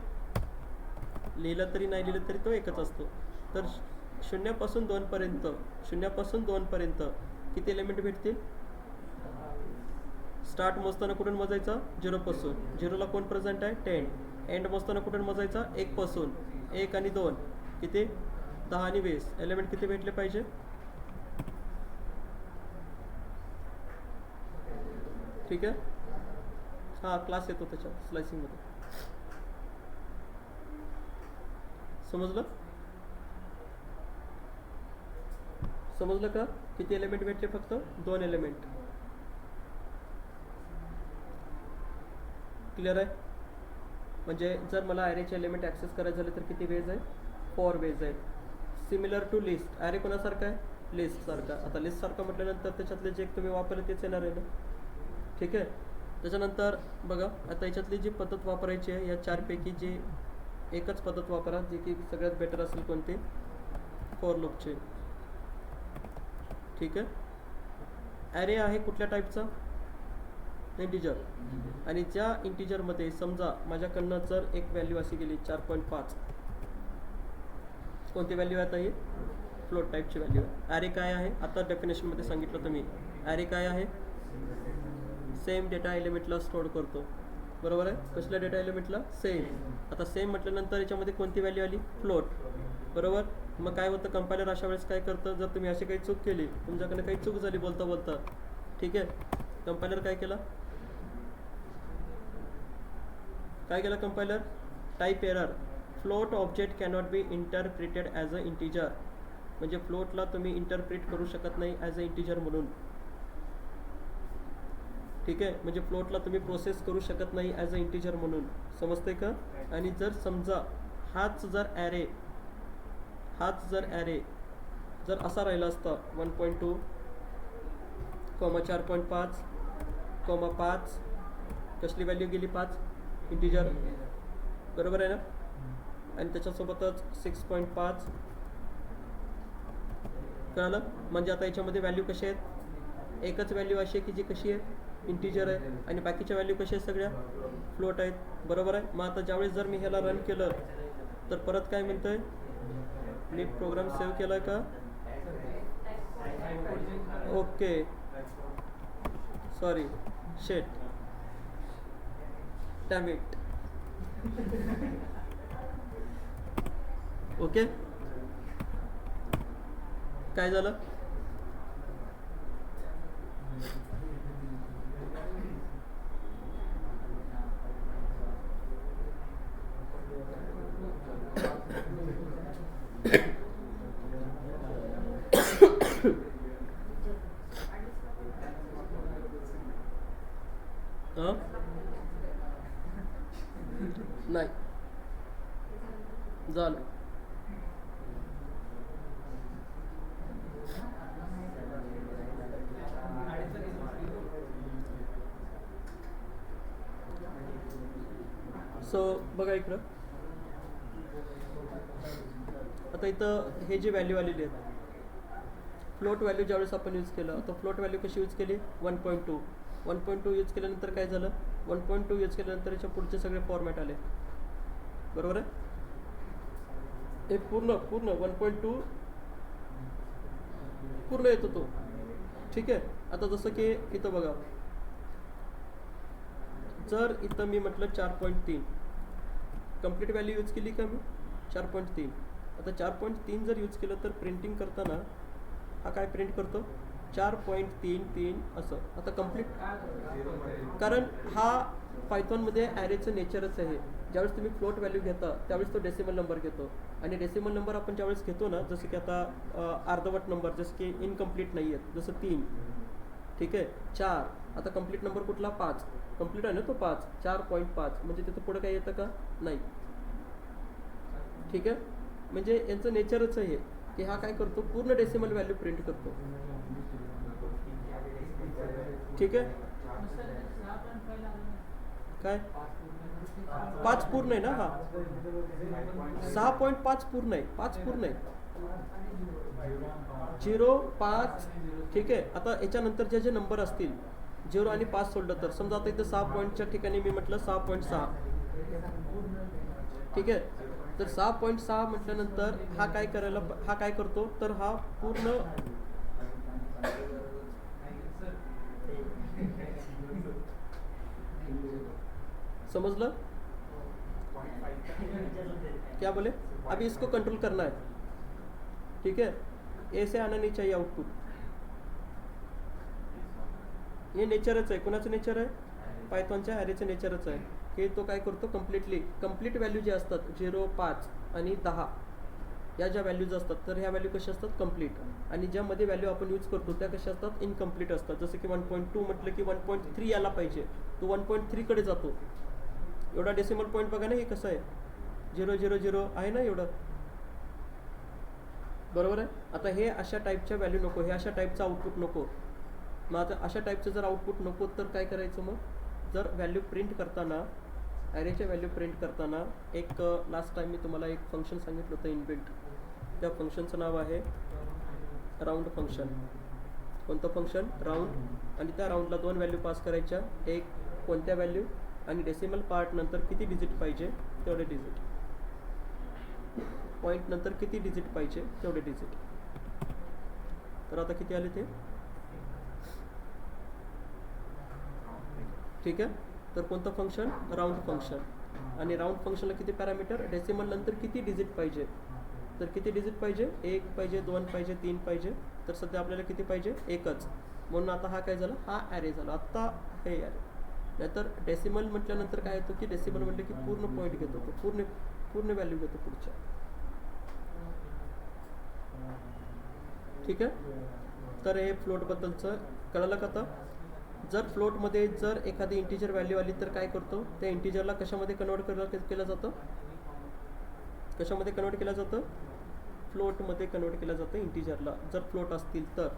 [SPEAKER 1] लिहिलं तरी नाही लिहिलं तरी तो एकच असतो. तर 0 पासून 2 पर्यंत किती एलिमेंट भेटतील. स्टार्ट मोजताना कुठून मोजायचा, 0 पासून, 0ला कोण प्रेझेंट आहे 10. एंड मोजताना कुठून मोजायचा, 1 पासून, 1 आणि 2 किती 10 आणि 20 एलिमेंट किती भेटले पाहिजे. ठीक आहे, हा क्लास येतो त्याच्यात स्लायसिंगमध्ये. समजलं का. किती एलिमेंट भेटले, फक्त 2 एलिमेंट. क्लिअर आहे. म्हणजे जर मला ॲरेचे एलिमेंट ॲक्सेस करायचे झाले तर किती वेज आहे, 4 वेज आहे. Similar to list. ॲरे कोणासारखा आहे, लिस्टसारखा. आता लिस्टसारखा म्हटल्यानंतर त्याच्यातले जे तुम्ही वापरले तेच येणार आहे ना. ठीक आहे, त्याच्यानंतर बघा, आता याच्यातली जी पद्धत वापरायची आहे, या 4पैकी जी एकच पद्धत वापरा जी की सगळ्यात बेटर असेल, कोणती, फॉर लूपचे. ठीक आहे, ॲरे आहे कुठल्या टाईपचा, इंटिजर. आणि ज्या इंटिजरमध्ये समजा माझ्याकडनं जर एक व्हॅल्यू अशी गेली 4.5, कोणती व्हॅल्यू आहे आता ही, फ्लोट टाईपची व्हॅल्यू आहे. ॲरे काय आहे, आता डेफिनेशनमध्ये सांगितलं तुम्ही, ॲरे काय आहे, सेम डेटा एलिमेंटला स्टोअर करतो. बरोबर आहे, कसल्या डेटा एलिमेंटला, सेम. आता सेम म्हटल्यानंतर याच्यामध्ये कोणती व्हॅल्यू आली, फ्लोट. बरोबर. मग काय होतं, कंपायलर अशा वेळेस काय करतं, जर तुम्ही अशी काही चूक केली, तुमच्याकडनं काही चूक झाली बोलता, ठीक आहे, कंपायलर काय केलं compiler, type error, float object cannot be interpreted as a integer. म्हणजे फ्लोटला तुम्ही इंटरप्रिट करू शकत नाही ॲज अ इंटिजर म्हणून. ठीक आहे, म्हणजे फ्लोटला तुम्ही प्रोसेस करू शकत नाही ॲज अ इंटिजर म्हणून. समजते का. आणि जर समजा हाच जर ॲरे जर असा राहिला असता 1.2, 4.5, 5, कसली व्हॅल्यू गेली 5, इंटिजर. बरोबर आहे ना. आणि त्याच्यासोबतच 6.5, कळलं. म्हणजे आता याच्यामध्ये व्हॅल्यू कशी आहेत, एकच व्हॅल्यू अशी आहे की जी कशी आहे, इंटिजर आहे, आणि बाकीच्या व्हॅल्यू कशा आहेत, सगळ्या फ्लोट आहेत. बरोबर आहे. मग आता ज्यावेळेस जर मी ह्याला रन केलं तर परत काय म्हणतंय, मी प्रोग्राम सेव्ह केला का, ओके, सॉरी, शेट, डॅम इट. ओके, काय झालं, नाही झालं. सो बघा इकडं, आता इथं हे जे व्हॅल्यू आलेली आहेत, फ्लोट व्हॅल्यू ज्यावेळेस आपण यूज केलं, तर फ्लोट व्हॅल्यू कशी यूज केली, 1.2 यूज केल्यानंतर काय झालं, 1.2 यूज केल्यानंतर याच्या पुढचे सगळे फॉर्मॅट आले, बरोबर आहे. हे पूर्ण 1.2 पूर्ण येतो तो, ठीक आहे. आता जसं की इथं बघा, जर इथं मी म्हटलं 4.3 कंप्लीट व्हॅल्यू यूज केली का मी, 4.3. आता 4.3 जर यूज केलं तर प्रिंटिंग करताना हा काय प्रिंट करतो, 4.33 असं. आता कंप्लीट, कारण हा पायथॉनमध्ये ॲरेचं नेचरच आहे. ज्यावेळेस तुम्ही फ्लोट व्हॅल्यू घेता त्यावेळेस तो डेसिमल नंबर घेतो, आणि डेसिमल नंबर आपण ज्यावेळेस घेतो ना, जसं की आता अर्धवट नंबर, जसं की इनकम्प्लीट नाही आहेत, जसं 3, ठीक आहे, 4. आता कंप्लीट नंबर कुठला, 5 कंप्लीट आहे ना तो 5, 4.5 म्हणजे तिथं पुढं काय येतं का, नाही, ठीक आहे. म्हणजे यांचं नेचरच आहे की हा काय करतो, पूर्ण डेसिमल व्हॅल्यू प्रिंट करतो, ठीक आहे. काय 5 पूर्ण आहे ना, हा 6.5 पूर्ण आहे, 5 पूर्ण आहे, 0, 5, ठीक आहे. आता याच्यानंतर जे नंबर असतील 0 आणि 5 सोडलं तर, समजा आता इथं 6 पॉईंटच्या ठिकाणी मी म्हटलं 6.6, ठीक आहे. तर 6.6 म्हटल्यानंतर हा काय करायला, हा काय करतो, तर हा पूर्ण समझलं, क्या बोले, अभी इसको कंट्रोल करना है, ठीक है. ऐसे आना नहीं चाहिए आउटपुट, हे नेचरच आहे. कोणाचं नेचर आहे, पायथॉनच्या ॲरेचं नेचरच आहे की तो काय करतो, कंप्लीट व्हॅल्यू जे असतात 0, 5 आणि 10 या ज्या व्हॅल्यूज असतात, तर ह्या व्हॅल्यू कशा असतात, कंप्लीट. आणि ज्यामध्ये व्हॅल्यू आपण यूज करतो त्या कशा असतात, इनकम्प्लीट असतात. जसं की 1.2 म्हटलं की 1.3 यायला पाहिजे, तो 1.3 कडे जातो. एवढा डेसिमल पॉईंट बघा ना, हे कसं आहे, 000 आहे ना एवढं, बरोबर आहे. आता हे अशा टाईपच्या व्हॅल्यू नको, हे अशा टाईपचं आउटपुट नको. मग आता अशा टाईपचं जर आउटपुट नको तर काय करायचं, मग जर व्हॅल्यू प्रिंट करताना, ॲरेच्या व्हॅल्यू प्रिंट करताना, एक लास्ट टाइम मी तुम्हाला एक फंक्शन सांगितलं होतं इनबिल्ट, त्या फंक्शनचं नाव आहे राऊंड फंक्शन. कोणतं फंक्शन, राऊंड. आणि त्या राऊंडला 2 व्हॅल्यू पास करायच्या, एक कोणत्या व्हॅल्यू आणि डेसिमल पार्ट नंतर किती डिजिट पाहिजे तेवढे डिजिट, पॉईंट नंतर किती डिजिट पाहिजे तेवढे डिजिट. तर आता किती आले ते, ठीक आहे. तर कोणतं फंक्शन, राऊंड फंक्शन. आणि राऊंड फंक्शनला किती पॅरामीटर, डेसिमल नंतर किती डिजिट पाहिजे, तर किती डिजिट पाहिजे, 1 पाहिजे, 2 पाहिजे, 3 पाहिजे. तर सध्या आपल्याला किती पाहिजे, एकच. म्हणून आता हा काय झाला, हा ॲरे झाला. आत्ता हे ॲरे. नाहीतर डेसिमल म्हटल्यानंतर काय येतं की डेसिमल म्हटलं की पूर्ण पॉईंट घेतो, तो पूर्ण व्हॅल्यू घेतो पुढच्या, ठीक आहे. तर हे फ्लोटबद्दलचं कळलं का. आता जर फ्लोटमध्ये जर एखादी इंटिजर व्हॅल्यू आली तर काय करतो, त्या इंटिजरला कशामध्ये कन्वर्ट केलं जातं, कशामध्ये कन्वर्ट केलं जातं, फ्लोटमध्ये कन्वर्ट केलं जातं इंटिजरला. जर फ्लोट असतील तर,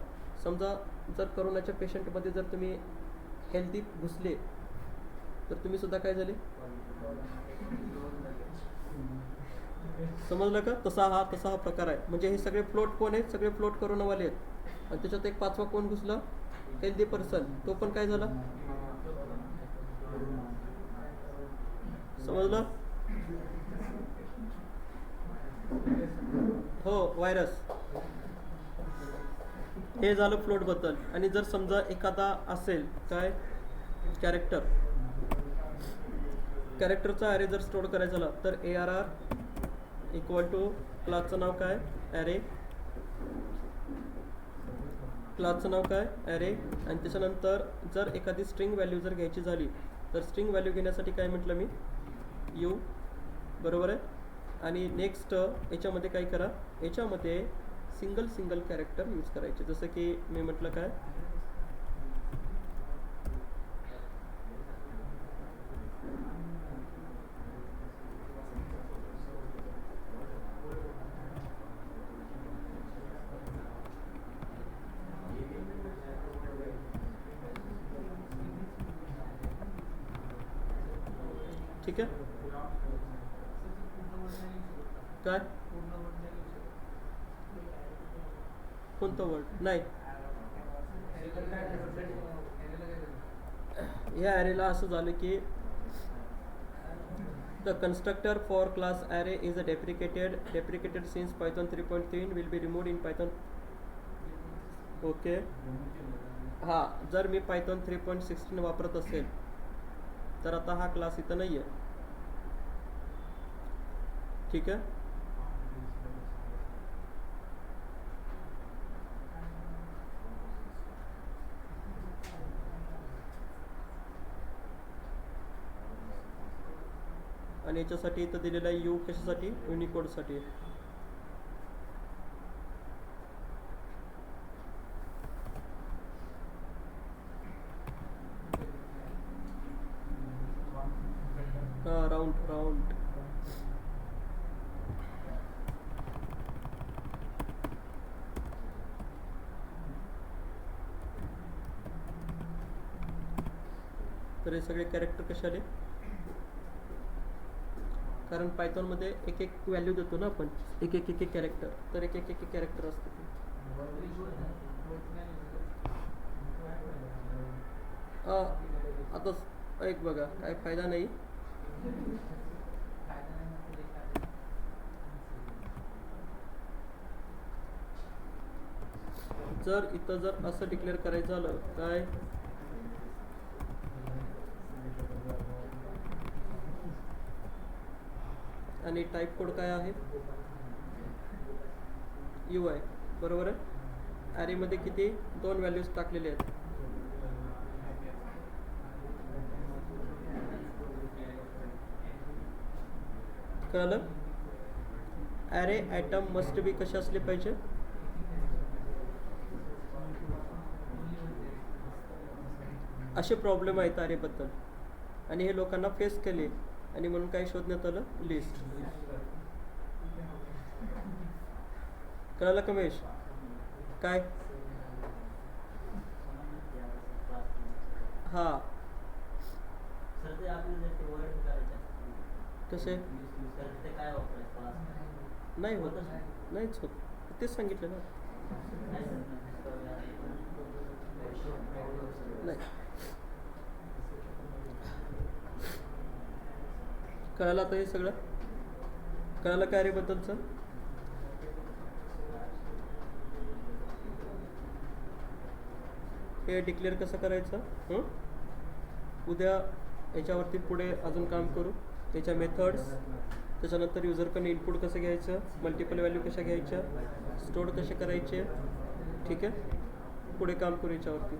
[SPEAKER 1] समजा जर करोनाच्या पेशंटमध्ये जर तुम्ही हेल्दी घुसले तर तुम्ही सुद्धा काय झाले, समजलं का. तसा हा प्रकार आहे. म्हणजे हे सगळे फ्लोट कोण आहेत, सगळे फ्लोट करोनावाले आहेत. आणि त्याच्यात एक 5वा कोण घुसला, हेल्दी पर्सन, तो पण काय झाला, समजलं. हो, व्हायरस. हे झालं फ्लोटबद्दल. आणि जर समजा एखादा असेल काय, कॅरेक्टरचा ॲरे जर स्टोअर करायचा झाला तर ARR इक्वल टू क्लासचं नाव काय, ॲरे, क्लासचं नाव काय, ॲरे. आणि त्याच्यानंतर जर एखादी स्ट्रिंग व्हॅल्यू जर घ्यायची झाली तर स्ट्रिंग व्हॅल्यू घेण्यासाठी काय म्हटलं मी, यू, बरोबर आहे. आणि नेक्स्ट याच्यामध्ये काय करा, याच्यामध्ये सिंगल कॅरेक्टर यूज करायचे. जसं की मी म्हटलं काय, ठीक आहे. काय कोणतं वर्ड नाही या ॲरेला असं झालं की the constructor for class array is a deprecated since Python 3.3 will be removed in Python. Okay हां जर मी Python 3.16 वापरत असेल तर आता हा क्लास इथं नाही आहे. ठीक आहे. आणि याच्यासाठी इथं दिलेला आहे यू कशासाठी युनिकोडसाठी. हां राऊंड तर हे सगळे कॅरेक्टर कसे आले कारण पायथॉनमध्ये एक एक व्हॅल्यू देतो ना आपण एक एक कॅरेक्टर तर एक एक कॅरेक्टर असतं ते. आता एक बघा काय फायदा नाही. जर इथं जर असं डिक्लेअर करायचं झालं काय आणि टाईप कोड काय आहे यू आहे बरोबर आहे. ॲरेमध्ये किती 2 व्हॅल्यूज टाकलेले आहेत. कळलं. ॲरे ॲटम मस्ट बी कसे असले पाहिजे असे प्रॉब्लेम आहेत ॲरेबद्दल आणि हे लोकांना फेस केले आणि म्हणून काय शोधण्यात आलं लिस्ट. कळलं कमेश काय हां कसे नाही होत नाहीच होत तेच सांगितलं ना. नाही कळालं आता हे सगळं कळालं काय रे बद्दलचं. हे डिक्लेअर कसं करायचं उद्या याच्यावरती पुढे अजून काम करू. त्याच्या मेथड्स त्याच्यानंतर युजरकडून इनपुट कसं घ्यायचं मल्टिपल व्हॅल्यू कशा घ्यायच्या स्टोअर कसे करायचे. ठीक आहे पुढे काम करू याच्यावरती.